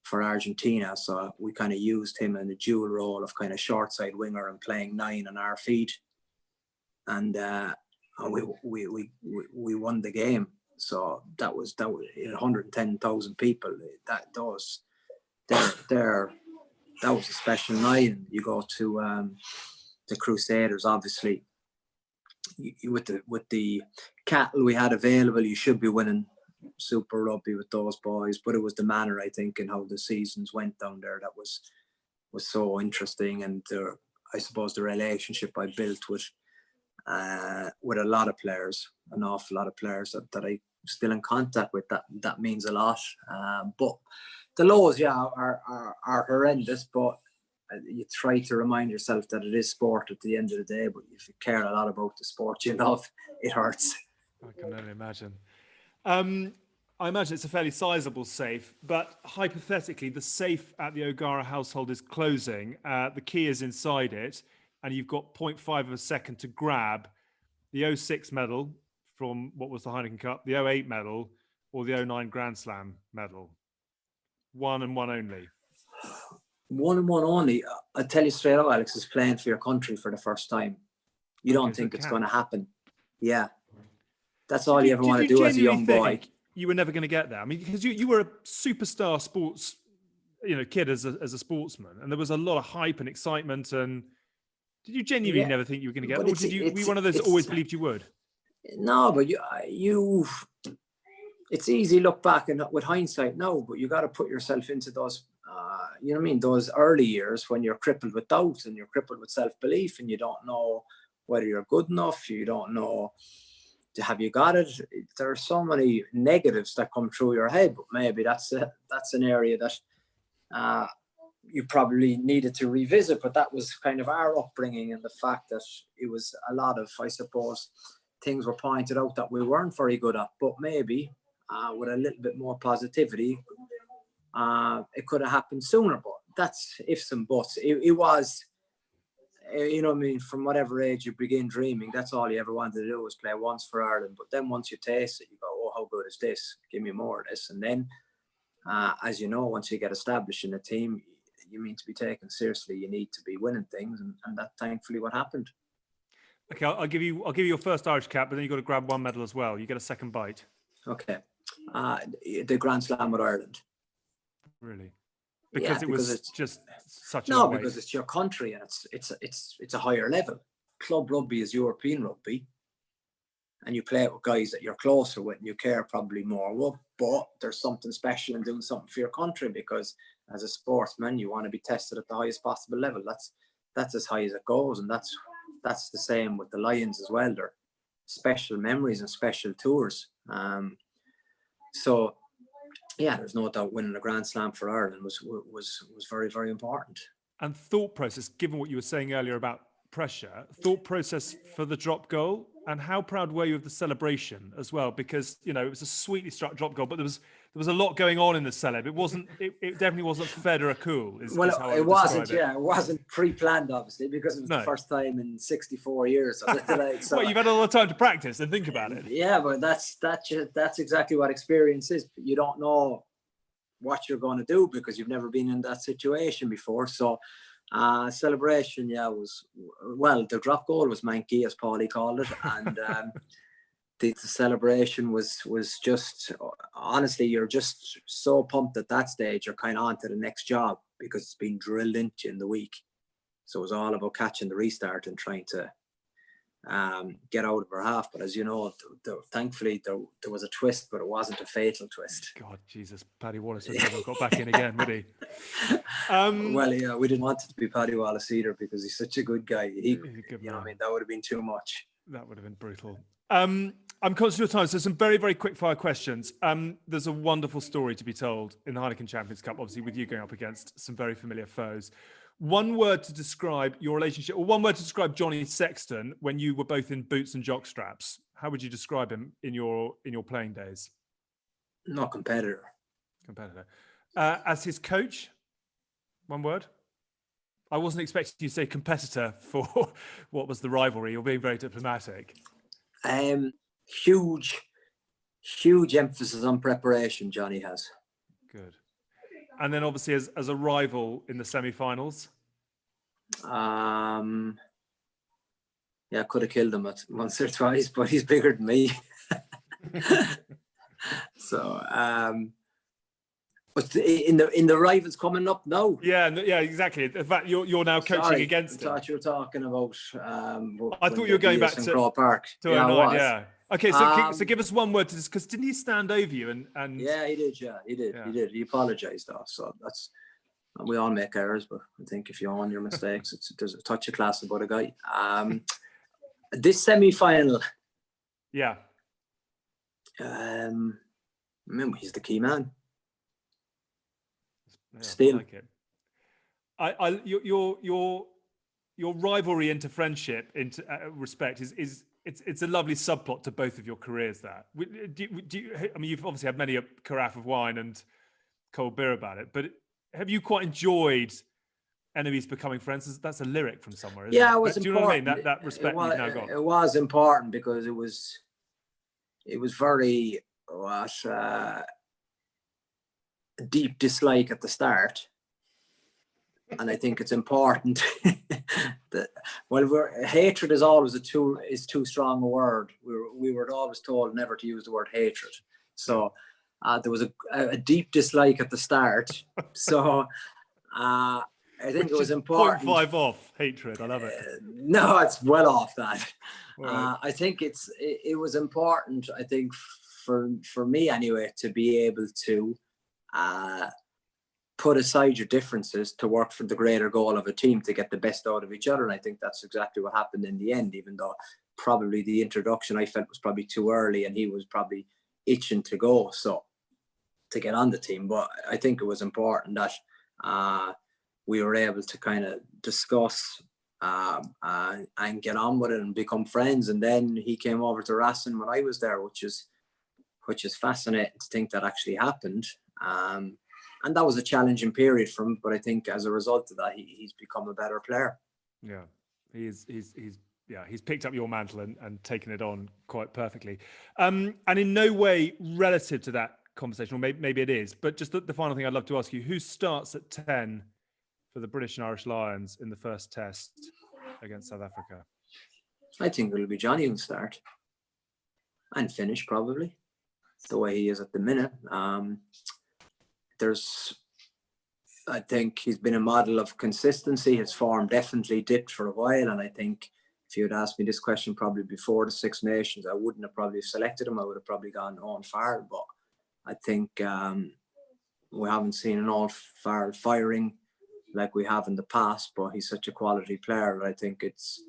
for Argentina, so we kind of used him in the dual role of kind of short side winger and playing 9 on our feet, and we won the game. So that was 110,000 people. That was a special night. And you go to the Crusaders, obviously. With the cattle we had available, you should be winning Super Rugby with those boys, but it was the manner, I think, and how the seasons went down there that was so interesting. And I suppose the relationship I built with a lot of players, an awful lot of players that I still in contact with, that means a lot. But the lows, are horrendous, but you try to remind yourself that it is sport at the end of the day. But if you care a lot about the sport you love, it hurts. I can only imagine. I imagine it's a fairly sizable safe, but hypothetically, the safe at the O'Gara household is closing. The key is inside it, and you've got 0.5 of a second to grab the 06 medal from what was the Heineken Cup, the 08 medal, or the 09 Grand Slam medal. One and one only. One and one only. I tell you straight out, Alex, is playing for your country for the first time. You don't think it's going to happen. Yeah. That's all you ever want to do as a young boy. You were never going to get there? I mean, because you were a superstar sports, kid as a sportsman, and there was a lot of hype and excitement. And did you genuinely never think you were going to get there? Or did you? Were you one of those that always believed you would? No, but you. It's easy look back and with hindsight now, but you got to put yourself into those. You know what I mean? Those early years when you're crippled with doubt and you're crippled with self-belief, and you don't know whether you're good enough. You don't know. Have you got it? There are so many negatives that come through your head, but maybe that's an area that you probably needed to revisit. But that was kind of our upbringing, and the fact that it was a lot of, I suppose, things were pointed out that we weren't very good at. But maybe with a little bit more positivity, it could have happened sooner. But that's ifs and buts. It was. You know what I mean? From whatever age you begin dreaming, that's all you ever wanted to do was play once for Ireland. But then once you taste it, you go, oh, how good is this? Give me more of this. And then, as you know, once you get established in a team, you mean to be taken seriously. You need to be winning things. And that's thankfully what happened. Okay, I'll give you your first Irish cap, but then you've got to grab one medal as well. You get a second bite. Okay. The Grand Slam with Ireland. Really? Because it's just such a weight. Because it's your country and it's a higher level. Club rugby is European rugby, and you play it with guys that you're closer with and you care probably more with. But there's something special in doing something for your country, because as a sportsman, you want to be tested at the highest possible level. That's as high as it goes, and that's the same with the Lions as well. They're special memories and special tours. So. Yeah, there's no doubt winning a Grand Slam for Ireland was very, very important. And thought process, given what you were saying earlier about pressure, thought process for the drop goal, and how proud were you of the celebration as well? Because it was a sweetly struck drop goal, but there was a lot going on in the celeb. It definitely wasn't Federer cool. It wasn't. Yeah, it wasn't pre-planned, obviously, because it was the first time in 64 years. So well, you've had a lot of time to practice and think about it. Yeah, but that's exactly what experience is. You don't know what you're going to do because you've never been in that situation before. So celebration, was the drop goal was manky, as Paulie called it, and the celebration was just, honestly, you're just so pumped at that stage. You're kind of on to the next job because it's been drilled into you in the week. So it was all about catching the restart and trying to get out of our half. But as you know, thankfully there was a twist, but it wasn't a fatal twist. God, Jesus, Paddy Wallace would never got back in again, would he? Well, yeah, we didn't want it to be Paddy Wallace either because he's such a good guy. He's a good man. I mean, that would have been too much. That would have been brutal. I'm conscious of your time, so some very, very quick fire questions. There's a wonderful story to be told in the Heineken Champions Cup, obviously with you going up against some very familiar foes. One word to describe your relationship, or one word to describe Johnny Sexton when you were both in boots and jock straps. How would you describe him in your playing days? Not competitor. Competitor. As his coach, one word. I wasn't expecting you to say competitor for what was the rivalry. You're being very diplomatic. Huge emphasis on preparation, Johnny has. Good. And then obviously as a rival in the semi-finals? Yeah, I could have killed him once or twice, but he's bigger than me. So, but in the rivals coming up now. Yeah, exactly. In fact, you're now coaching against him. I thought you were talking about. I thought you were going back to Crow Park. To 09, yeah. Okay, so give us one word to this, because didn't he stand over you and? Yeah, he did. Yeah, he did. Yeah. He did. He apologized though. So we all make errors, but I think if you own your mistakes, there's a touch of class about a guy. This semi-final. Yeah. Remember, he's the key man. Yeah, Still. I like it. Your rivalry into friendship, into respect is it's a lovely subplot to both of your careers. That I mean, you've obviously had many a carafe of wine and cold beer about it, but have you quite enjoyed enemies becoming friends? That's a lyric from somewhere, isn't it? It was important. Do you know what I mean? That respect you've now got. It was important because it was very a deep dislike at the start. And I think it's important that hatred is always too strong a word. We were always told never to use the word hatred. So there was a deep dislike at the start. So I think it was important. 0.5 off hatred. I love it. No, it's well off that. Right. I think it was important. I think for me anyway to be able to put aside your differences to work for the greater goal of a team to get the best out of each other. And I think that's exactly what happened in the end, even though probably the introduction I felt was probably too early and he was probably itching to go to get on the team. But I think it was important that we were able to kind of discuss and get on with it and become friends. And then he came over to Racing when I was there, which is fascinating to think that actually happened. And that was a challenging period for him, but I think as a result of that, he's become a better player. Yeah, he's picked up your mantle and taken it on quite perfectly. And in no way relative to that conversation, or maybe it is, but just the final thing I'd love to ask you: who starts at 10 for the British and Irish Lions in the first test against South Africa? I think it'll be Johnny who'll start and finish probably the way he is at the minute. I think he's been a model of consistency. His form definitely dipped for a while. And I think if you had asked me this question probably before the Six Nations, I wouldn't have probably selected him. I would have probably gone Owen Farrell. But I think we haven't seen an Owen Farrell firing like we have in the past, but he's such a quality player. I think it's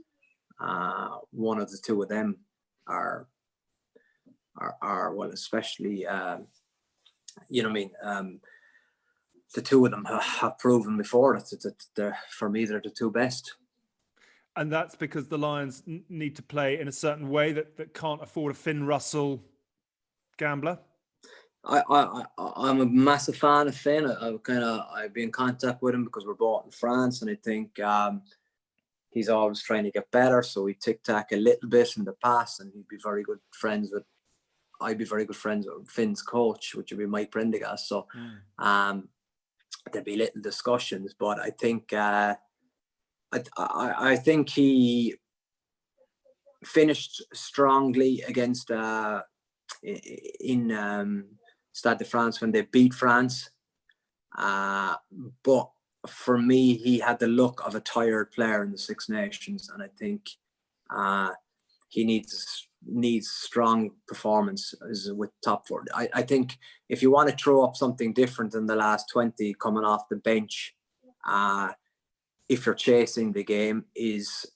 one of the two of them are well, especially, you know what I mean? The two of them have proven before that for me, they're the two best. And that's because the Lions need to play in a certain way that can't afford a Finn Russell gambler? I'm a massive fan of Finn. I've been in contact with him because we're both in France, and I think he's always trying to get better. So we tic-tac a little bit in the past, and I'd be very good friends with Finn's coach, which would be Mike Prendergast. So there'd be little discussions, but I think I think he finished strongly against in Stade de France when they beat France. But for me, he had the look of a tired player in the Six Nations, and I think he needs strong performance with top four. I think if you want to throw up something different than the last 20 coming off the bench, if you're chasing the game, is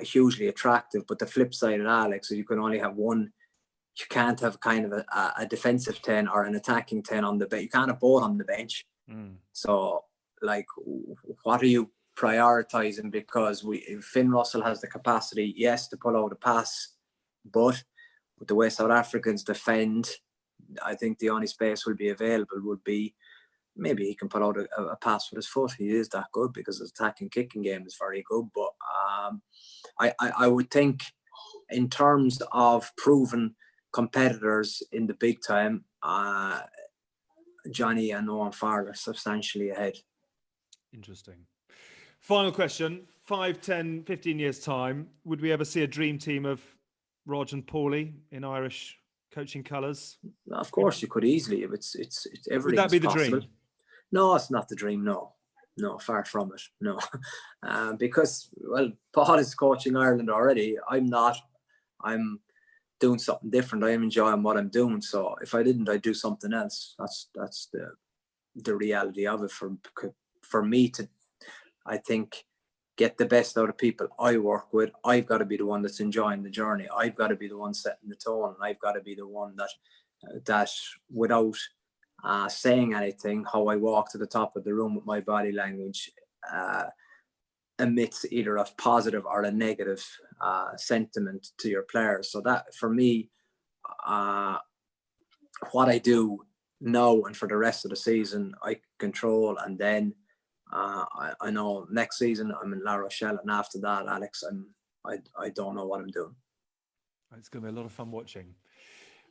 hugely attractive. But the flip side of Alex is you can only have one. You can't have kind of a defensive 10 or an attacking 10 on the bench. You can't have both on the bench. So, like, what are you prioritizing? Because Finn Russell has the capacity, yes, to pull out a pass, but with the way South Africans defend, I think the only space will be available would be maybe he can pull out a pass with his foot. He is that good because his attacking kicking game is very good. But I would think in terms of proven competitors in the big time, Johnny and Owen Farrell are substantially ahead. Interesting. Final question. 5, 10, 15 years time, would we ever see a dream team of Rog and Paulie in Irish coaching colours? Of course you could easily. If it's everything. Would that be the possible. dream? No, it's not the dream. No, far from it. No, because, well, Paul is coaching Ireland already. I'm not. I'm doing something different. I am enjoying what I'm doing. So if I didn't, I'd do something else. That's the reality of it. For me to, I think, get the best out of people I work with, I've got to be the one that's enjoying the journey. I've got to be the one setting the tone. I've got to be the one that without saying anything, how I walk to the top of the room with my body language emits either a positive or a negative sentiment to your players. So that, for me, what I do now and for the rest of the season, I control. And then I know next season I'm in La Rochelle, and after that, Alex, I don't know what I'm doing. It's going to be a lot of fun watching.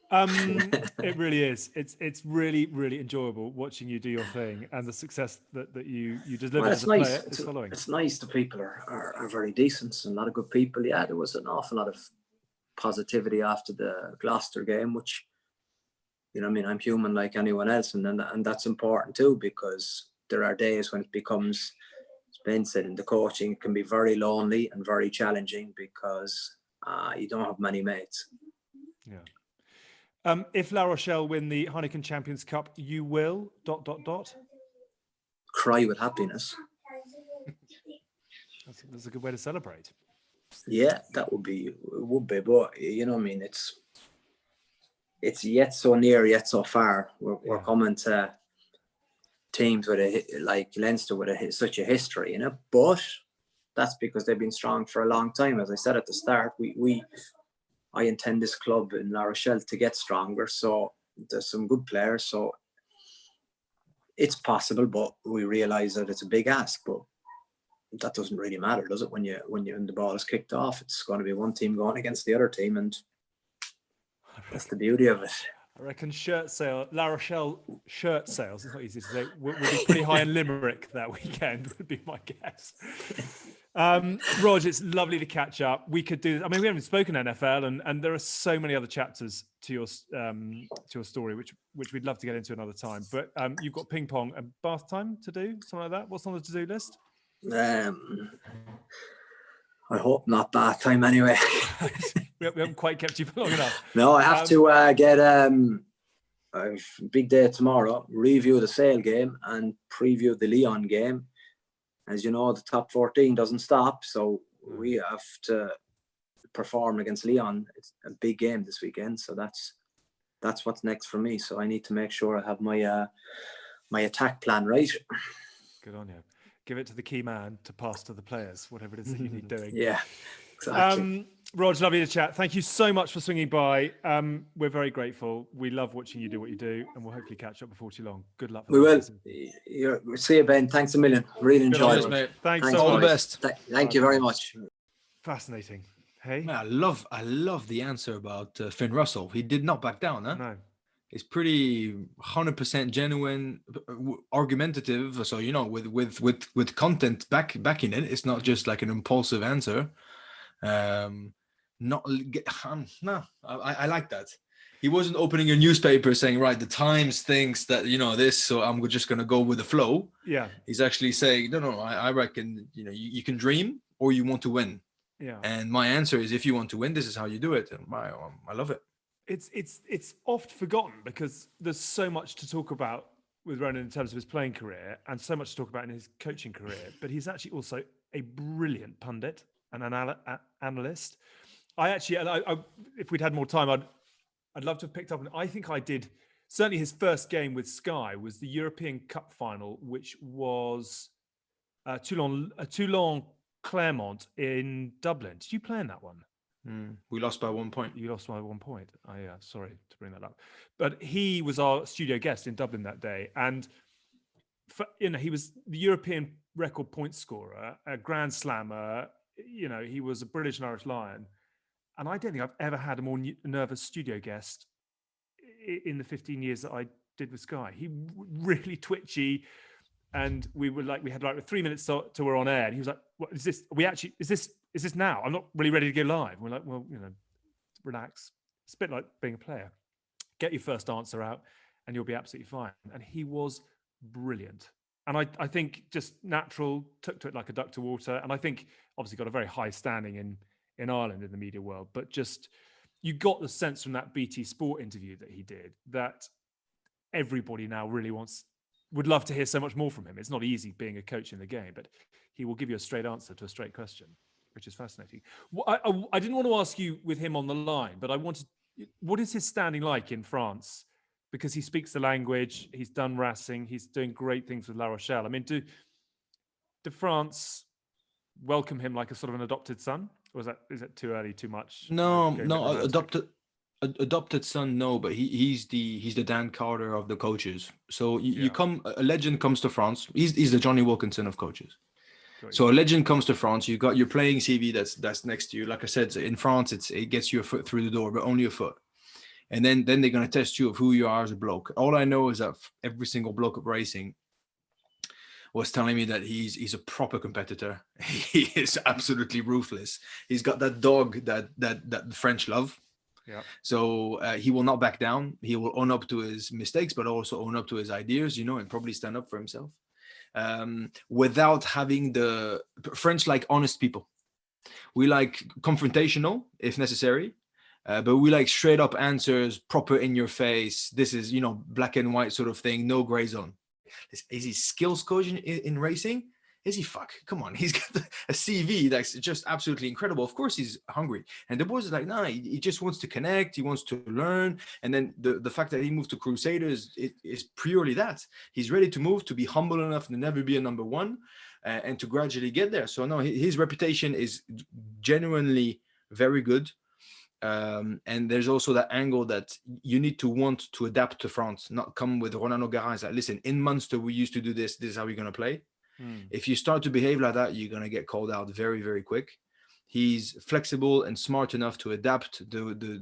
It really is. It's really, really enjoyable watching you do your thing, and the success that you deliver as a player is following. It's nice. The people are very decent and a lot of good people. Yeah, there was an awful lot of positivity after the Gloucester game, which, you know, I mean, I'm human like anyone else, and that's important too, because there are days when it becomes, as Ben said, in the coaching, it can be very lonely and very challenging because you don't have many mates. Yeah. If La Rochelle win the Heineken Champions Cup, you will ... Cry with happiness. That's a good way to celebrate. Yeah, that would be. But you know, I mean, it's yet so near, yet so far. We're coming to teams with like Leinster with such a history, you know. But that's because they've been strong for a long time. As I said at the start, I intend this club in La Rochelle to get stronger. So there's some good players. So it's possible, but we realise that it's a big ask. But that doesn't really matter, does it? When the ball is kicked off, it's going to be one team going against the other team, and that's the beauty of it. I reckon La Rochelle shirt sales, it's not easy to say, will be pretty high in Limerick that weekend, would be my guess. Rog, it's lovely to catch up. We could do, I mean, we haven't spoken NFL, and there are so many other chapters to your story, which we'd love to get into another time. But you've got ping pong and bath time to do, something like that. What's on the to-do list? I hope not bath time anyway. We haven't quite kept you for long enough. No, I have to get a big day tomorrow, review the Sale game and preview the Leon game. As you know, the top 14 doesn't stop, so we have to perform against Leon. It's a big game this weekend, so that's what's next for me. So I need to make sure I have my attack plan right. Good on you. Give it to the key man to pass to the players, whatever it is that you need doing. Yeah, exactly. Rog, lovely to chat. Thank you so much for swinging by. We're very grateful. We love watching you do what you do, and we'll hopefully catch up before too long. Good luck. We will. See you, Ben. Thanks a million. Really enjoyed it. Mate. Thanks all the best. Thank you very much. Fascinating. Hey, Man, I love the answer about Finn Russell. He did not back down, huh? No. It's pretty 100% genuine, argumentative. So, you know, with content backing it. It's not just like an impulsive answer. No, I like that. He wasn't opening a newspaper saying, right, the Times thinks that, this, so I'm just going to go with the flow. Yeah. He's actually saying, no, I reckon, you can dream or you want to win. Yeah. And my answer is, if you want to win, this is how you do it. And I love it. It's oft forgotten because there's so much to talk about with Ronan in terms of his playing career and so much to talk about in his coaching career. But he's actually also a brilliant pundit and analyst. If we'd had more time, I'd love to have picked up. And I think I did. Certainly, his first game with Sky was the European Cup final, which was Toulon Clermont in Dublin. Did you play in that one? We lost by 1 point. You lost by 1 point. Oh, yeah. Sorry to bring that up. But he was our studio guest in Dublin that day. And, he was the European record point scorer, a Grand Slammer. He was a British and Irish Lion. And I don't think I've ever had a more nervous studio guest in the 15 years that I did with Sky. He really twitchy. And we had 3 minutes till we're on air. And he was like, what is this? Is this now? I'm not really ready to go live. And we're like, well, relax. It's a bit like being a player. Get your first answer out and you'll be absolutely fine. And he was brilliant. And I think just natural, took to it like a duck to water. And I think obviously got a very high standing in Ireland in the media world. But just, you got the sense from that BT Sport interview that he did that everybody now really would love to hear so much more from him. It's not easy being a coach in the game, but he will give you a straight answer to a straight question, which is fascinating. I didn't want to ask you with him on the line, but what is his standing like in France? Because he speaks the language, he's done Racing, he's doing great things with La Rochelle. I mean, do France welcome him like a sort of an adopted son? Or is it too early, too much? No, adopted son, no, but he's the Dan Carter of the coaches. So a legend comes to France. He's the Johnny Wilkinson of coaches. So a legend comes to France. You got your playing CV that's next to you. Like I said, in France, it gets you a foot through the door, but only a foot. And then they're going to test you of who you are as a bloke. All I know is that every single bloke of Racing was telling me that he's a proper competitor. He is absolutely ruthless. He's got that dog that the French love. Yeah. So he will not back down. He will own up to his mistakes, but also own up to his ideas, and probably stand up for himself. Without having the French like honest people. We like confrontational if necessary, but we like straight up answers, proper in your face. This is, black and white sort of thing, no gray zone. Is he skills coach in racing? Is he? Fuck, come on. He's got a CV that's just absolutely incredible. Of course he's hungry. And the boys are like, nah, he just wants to connect. He wants to learn. And then the fact that he moved to Crusaders is purely that. He's ready to move, to be humble enough to never be a number one and to gradually get there. So no, his reputation is genuinely very good. And there's also that angle that you need to want to adapt to France, not come with Ronan O'Gara. It's like, listen, in Munster, we used to do this. This is how we're going to play. If you start to behave like that, you're going to get called out very, very quick. He's flexible and smart enough to adapt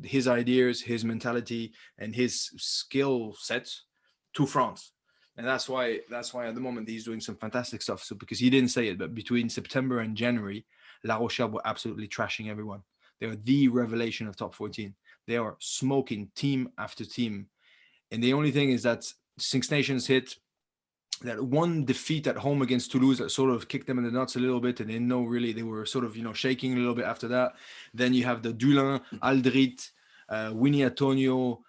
his ideas, his mentality, and his skill sets to France. And that's why at the moment he's doing some fantastic stuff. So because he didn't say it, but between September and January, La Rochelle were absolutely trashing everyone. They are the revelation of top 14. They are smoking team after team. And the only thing is that Six Nations hit, that one defeat at home against Toulouse that sort of kicked them in the nuts a little bit, and they were sort of shaking a little bit after that. Then you have the Dulin, Aldrit, Winnie Antonio,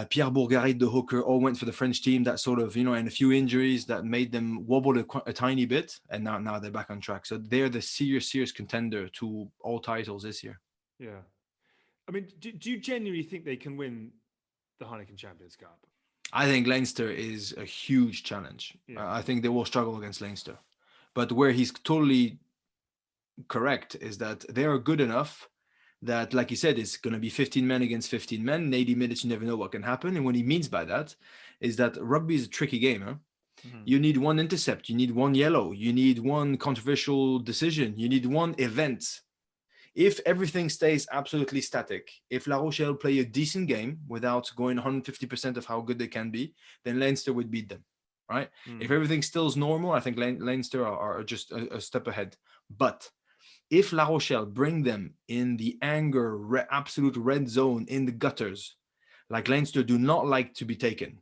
Pierre Bourgarit, the hooker, all went for the French team. That sort of and a few injuries that made them wobble a tiny bit, and now they're back on track. So they're the serious contender to all titles this year. Yeah, I mean, do you genuinely think they can win the Heineken Champions Cup? I think Leinster is a huge challenge. Yeah. I think they will struggle against Leinster. But where he's totally correct is that they are good enough that, like he said, it's going to be 15 men against 15 men. In 80 minutes, you never know what can happen. And what he means by that is that rugby is a tricky game. Huh? Mm-hmm. You need one intercept. You need one yellow. You need one controversial decision. You need one event. If everything stays absolutely static, if La Rochelle play a decent game without going 150% of how good they can be, then Leinster would beat them, right? If everything still is normal, I think Leinster are just a step ahead. But if La Rochelle bring them in the anger, absolute red zone in the gutters, like Leinster do not like to be taken.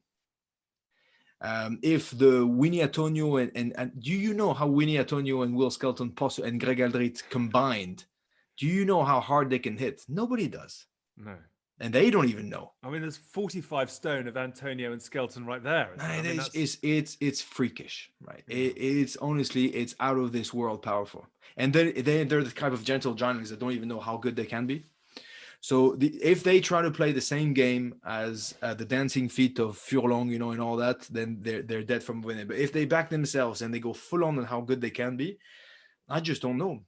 If the Winnie Antonio and do you know how Winnie Antonio and Will Skelton and Greg Aldrit combined? Do you know how hard they can hit? Nobody does. No. And they don't even know. I mean, there's 45 stone of Antonio and Skelton right there. It's freakish, right? Yeah. It's honestly, it's out of this world powerful. And they're the type of gentle giants that don't even know how good they can be. So if they try to play the same game as the dancing feet of Furlong, you know, and all that, then they're dead from winning. But if they back themselves and they go full on how good they can be, I just don't know.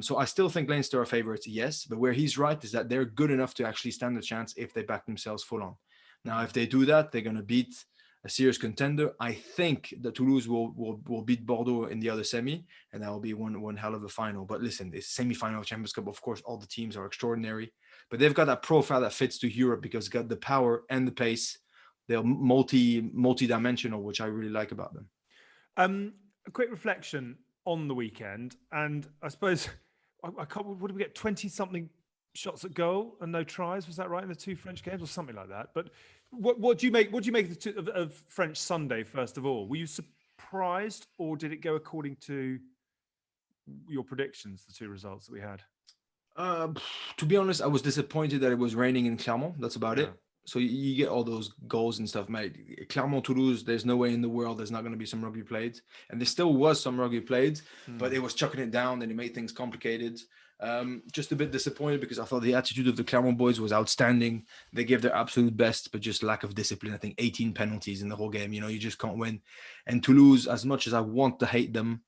So I still think Leinster are favorites, yes. But where he's right is that they're good enough to actually stand a chance if they back themselves full on. Now, if they do that, they're going to beat a serious contender. I think that Toulouse will beat Bordeaux in the other semi, and that will be one hell of a final. But listen, this semi-final of Champions Cup, of course, all the teams are extraordinary. But they've got that profile that fits to Europe because they've got the power and the pace. They're multi-dimensional, which I really like about them. A quick reflection on the weekend, and I suppose I can't. What did we get? 20-something shots at goal and no tries. Was that right in the two French games or something like that? But what do you make? What do you make of French Sunday? First of all, were you surprised, or did it go according to your predictions? The two results that we had. To be honest, I was disappointed that it was raining in Clermont. That's about it. So you get all those goals and stuff, mate. Clermont-Toulouse, there's no way in the world there's not going to be some rugby played. And there still was some rugby played, but it was chucking it down and it made things complicated. Just a bit disappointed because I thought the attitude of the Clermont boys was outstanding. They gave their absolute best, but just lack of discipline. I think 18 penalties in the whole game. You know, you just can't win. And Toulouse, as much as I want to hate them,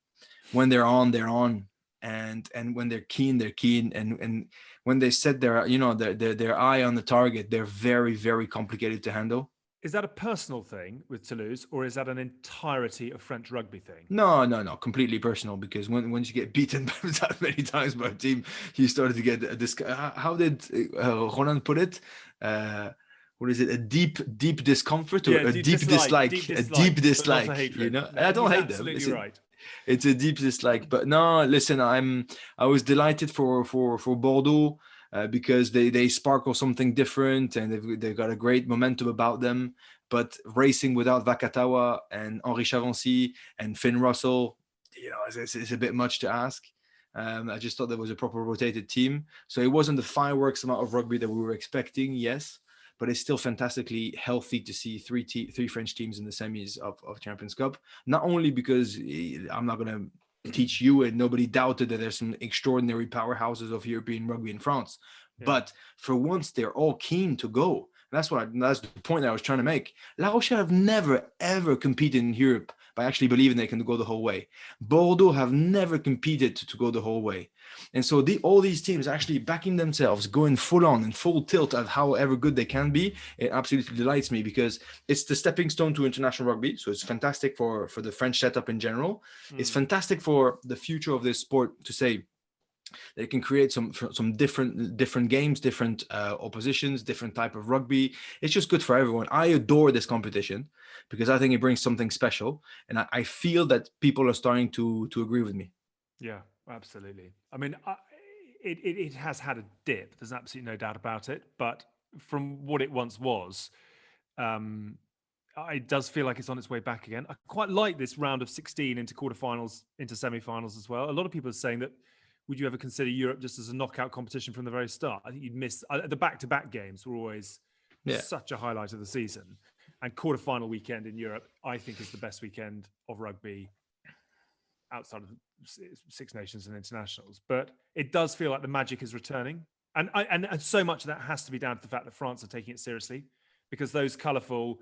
when they're on, they're on. And when they're keen, they're keen. And when they set their eye on the target, they're very, very complicated to handle. Is that a personal thing with Toulouse, or is that an entirety of French rugby thing? No, completely personal. Because once you get beaten that many times by a team, you started to get this. How did Ronan put it? What is it? A deep discomfort or a deep dislike? A deep dislike. You know, I don't hate them. Absolutely right. It's a deep dislike, but no, listen, I was delighted for Bordeaux because they sparkle something different and they've got a great momentum about them. But racing without Vakatawa and Henri Chavancy and Finn Russell, you know, it's a bit much to ask. I just thought there was a proper rotated team, so it wasn't the fireworks amount of rugby that we were expecting. Yes. But it's still fantastically healthy to see three French teams in the semis of Champions Cup. Not only because I'm not going to teach you and nobody doubted that there's some extraordinary powerhouses of European rugby in France, but for once they're all keen to go. That's the point that I was trying to make. La Rochelle have never, ever competed in Europe by actually believing they can go the whole way. Bordeaux have never competed to go the whole way. And so all these teams actually backing themselves, going full on and full tilt at however good they can be, it absolutely delights me because it's the stepping stone to international rugby. So it's fantastic for the French setup in general. It's fantastic for the future of this sport to say, they can create some different games, different oppositions, different type of rugby. It's just good for everyone. I adore this competition because I think it brings something special, and I feel that people are starting to agree with me. Yeah, absolutely. I mean, it has had a dip. There's absolutely no doubt about it. But from what it once was, it does feel like it's on its way back again. I quite like this round of 16 into quarterfinals, into semi-finals as well. A lot of people are saying that. Would you ever consider Europe just as a knockout competition from the very start? I think you'd miss the back-to-back games were always such a highlight of the season. And quarterfinal weekend in Europe, I think, is the best weekend of rugby outside of Six Nations and internationals. But it does feel like the magic is returning. And so much of that has to be down to the fact that France are taking it seriously because those colourful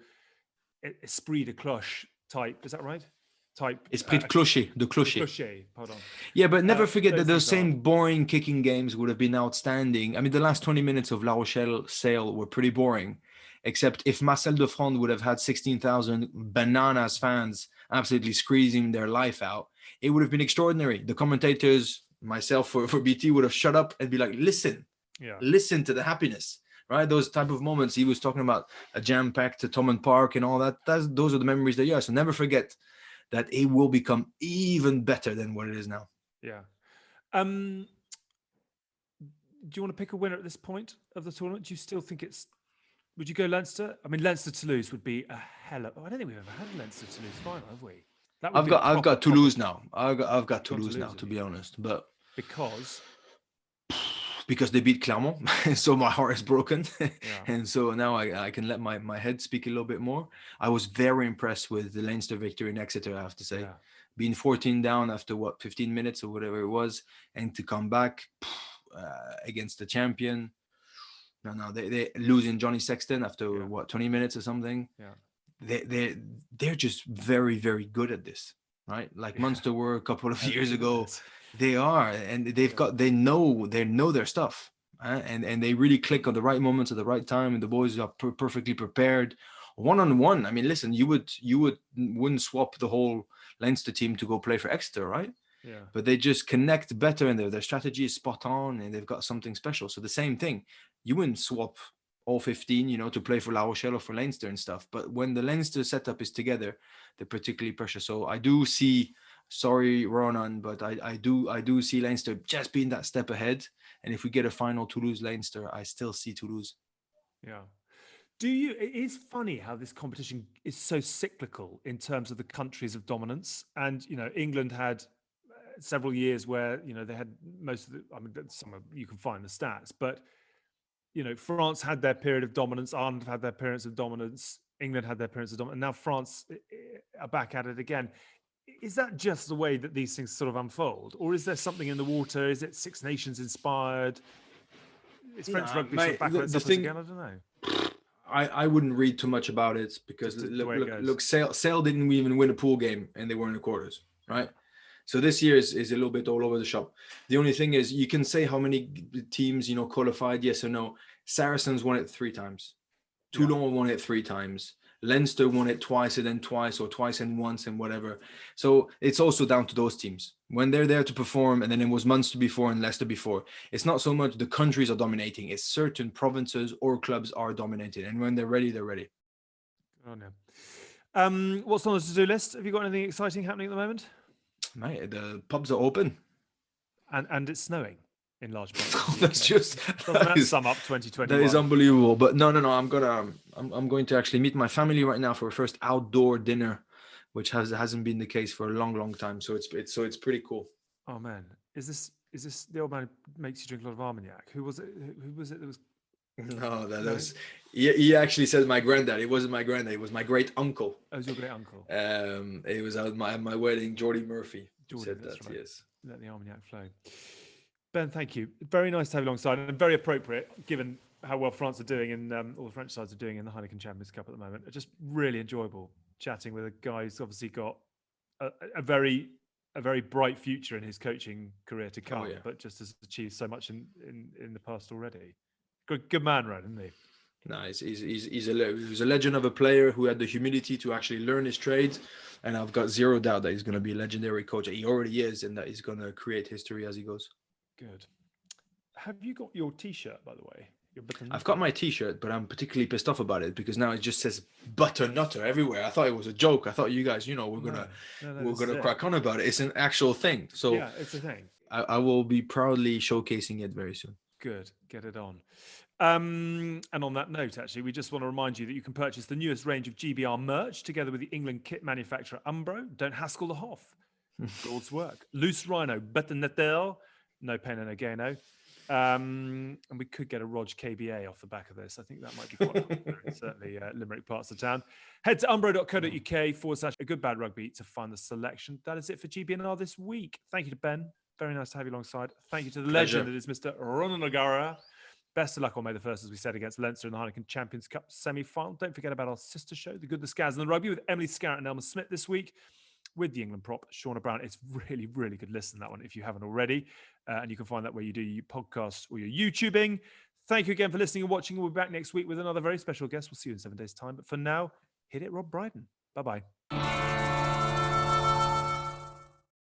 esprit de cloche type, is that right? Esprit de clocher. Pardon. Yeah, but never forget that those same boring kicking games would have been outstanding. I mean, the last 20 minutes of La Rochelle Sale were pretty boring, except if Marcel Defront would have had 16,000 bananas fans absolutely squeezing their life out, it would have been extraordinary. The commentators, myself for BT, would have shut up and be like, listen to the happiness. Right, those type of moments. He was talking about a jam-packed Thomond Park and all that. Those are the memories that you have. So never forget that it will become even better than what it is now. Yeah. do you want to pick a winner at this point of the tournament? Do you still think it's? Would you go Leinster? I mean, Leinster Toulouse would be a hell of. I don't think we've ever had Leinster Toulouse final, have we? That would I've got Toulouse now. I've got Toulouse now, to be honest. But because they beat Clermont, so my heart is broken, Yeah. and so now I can let my head speak a little bit more. I was very impressed with the Leinster victory in Exeter, I have to say. Yeah. Being 14 down after 15 minutes or whatever it was, and to come back against the champion. No, they losing Johnny Sexton after 20 minutes or something. Yeah. They're just very, very good at this, right? Like Munster were a couple of years ago. They are, and they know their stuff, and they really click on the right moments at the right time, and the boys are perfectly prepared. One-on-one, I mean, listen, you wouldn't swap the whole Leinster team to go play for Exeter, right? Yeah. But they just connect better, and their strategy is spot on, and they've got something special. So the same thing, you wouldn't swap all 15, to play for La Rochelle or for Leinster and stuff. But when the Leinster setup is together, they're particularly precious. So I do see, sorry, Ronan, but I do see Leinster just being that step ahead. And if we get a final Toulouse-Leinster, I still see Toulouse. Yeah. It is funny how this competition is so cyclical in terms of the countries of dominance. And, England had several years where, they had most of some of you can find the stats, but, France had their period of dominance. Ireland had their periods of dominance. England had their periods of dominance. And now France are back at it again. Is that just the way that these things sort of unfold? Or is there something in the water? Is it Six Nations inspired? Is French rugby sort of back on itself again? I don't know. I wouldn't read too much about it because look, Sale didn't even win a pool game and they were in the quarters, right? So this year is a little bit all over the shop. The only thing is you can say how many teams, qualified, yes or no. Saracens won it 3 times. Toulon won it 3 times. Leinster won it twice and then twice, or twice and once and whatever. So it's also down to those teams. When they're there to perform, and then it was Munster before and Leicester before, it's not so much the countries are dominating, it's certain provinces or clubs are dominating. And when they're ready, they're ready. Oh, no. What's on the to-do list? Have you got anything exciting happening at the moment? Mate, the pubs are open. And it's snowing in large parts. That's just doesn't that sum up 2021? That is unbelievable. But no. I'm going to actually meet my family right now for a first outdoor dinner, which hasn't been the case for a long time. So it's pretty cool. Oh man, is this the old man who makes you drink a lot of Armagnac? Who was it? Who was it that was? No, that was. He actually said my granddad. It wasn't my granddad. It was my great uncle. Oh, it was your great uncle. It was at my wedding. Geordie Murphy said that. Right. Yes. Let the Armagnac flow. Ben, thank you. Very nice to have you alongside, and very appropriate given how well France are doing and all the French sides are doing in the Heineken Champions Cup at the moment. Just really enjoyable chatting with a guy who's obviously got a very bright future in his coaching career to come, but just has achieved so much in the past already. Good man, Ronan, isn't he? No, he's a legend of a player who had the humility to actually learn his trade, and I've got zero doubt that he's going to be a legendary coach. He already is, and that he's going to create history as he goes. Good. Have you got your T-shirt, by the way? I've got my T-shirt, but I'm particularly pissed off about it because now it just says Butternutter everywhere. I thought it was a joke. I thought you guys, we're gonna crack on about it. It's an actual thing. So yeah, it's a thing. I will be proudly showcasing it very soon. Good. Get it on. And on that note, actually, we just want to remind you that you can purchase the newest range of GBR merch together with the England kit manufacturer Umbro. Don't haskell the Hoff. God's work. Loose Rhino, Butternutter. No pain and no gain, no. And we could get a Rog KBA off the back of this. I think that might be quite popular in certainly Limerick parts of town. Head to umbro.co.uk/a good bad rugby to find the selection. That is it for GBNR this week. Thank you to Ben. Very nice to have you alongside. Thank you to the legend that is Mr. Ronan O'Gara. Best of luck on May the 1st, as we said, against Leinster in the Heineken Champions Cup semi-final. Don't forget about our sister show, The Good, the Scaz, and the Rugby, with Emily Scarrett and Elmer Smith this week, with the England prop, Shauna Brown. It's really, really good listen, that one, if you haven't already. And you can find that where you do your podcasts or your YouTubing. Thank you again for listening and watching. We'll be back next week with another very special guest. We'll see you in 7 days' time. But for now, hit it, Rob Brydon. Bye-bye.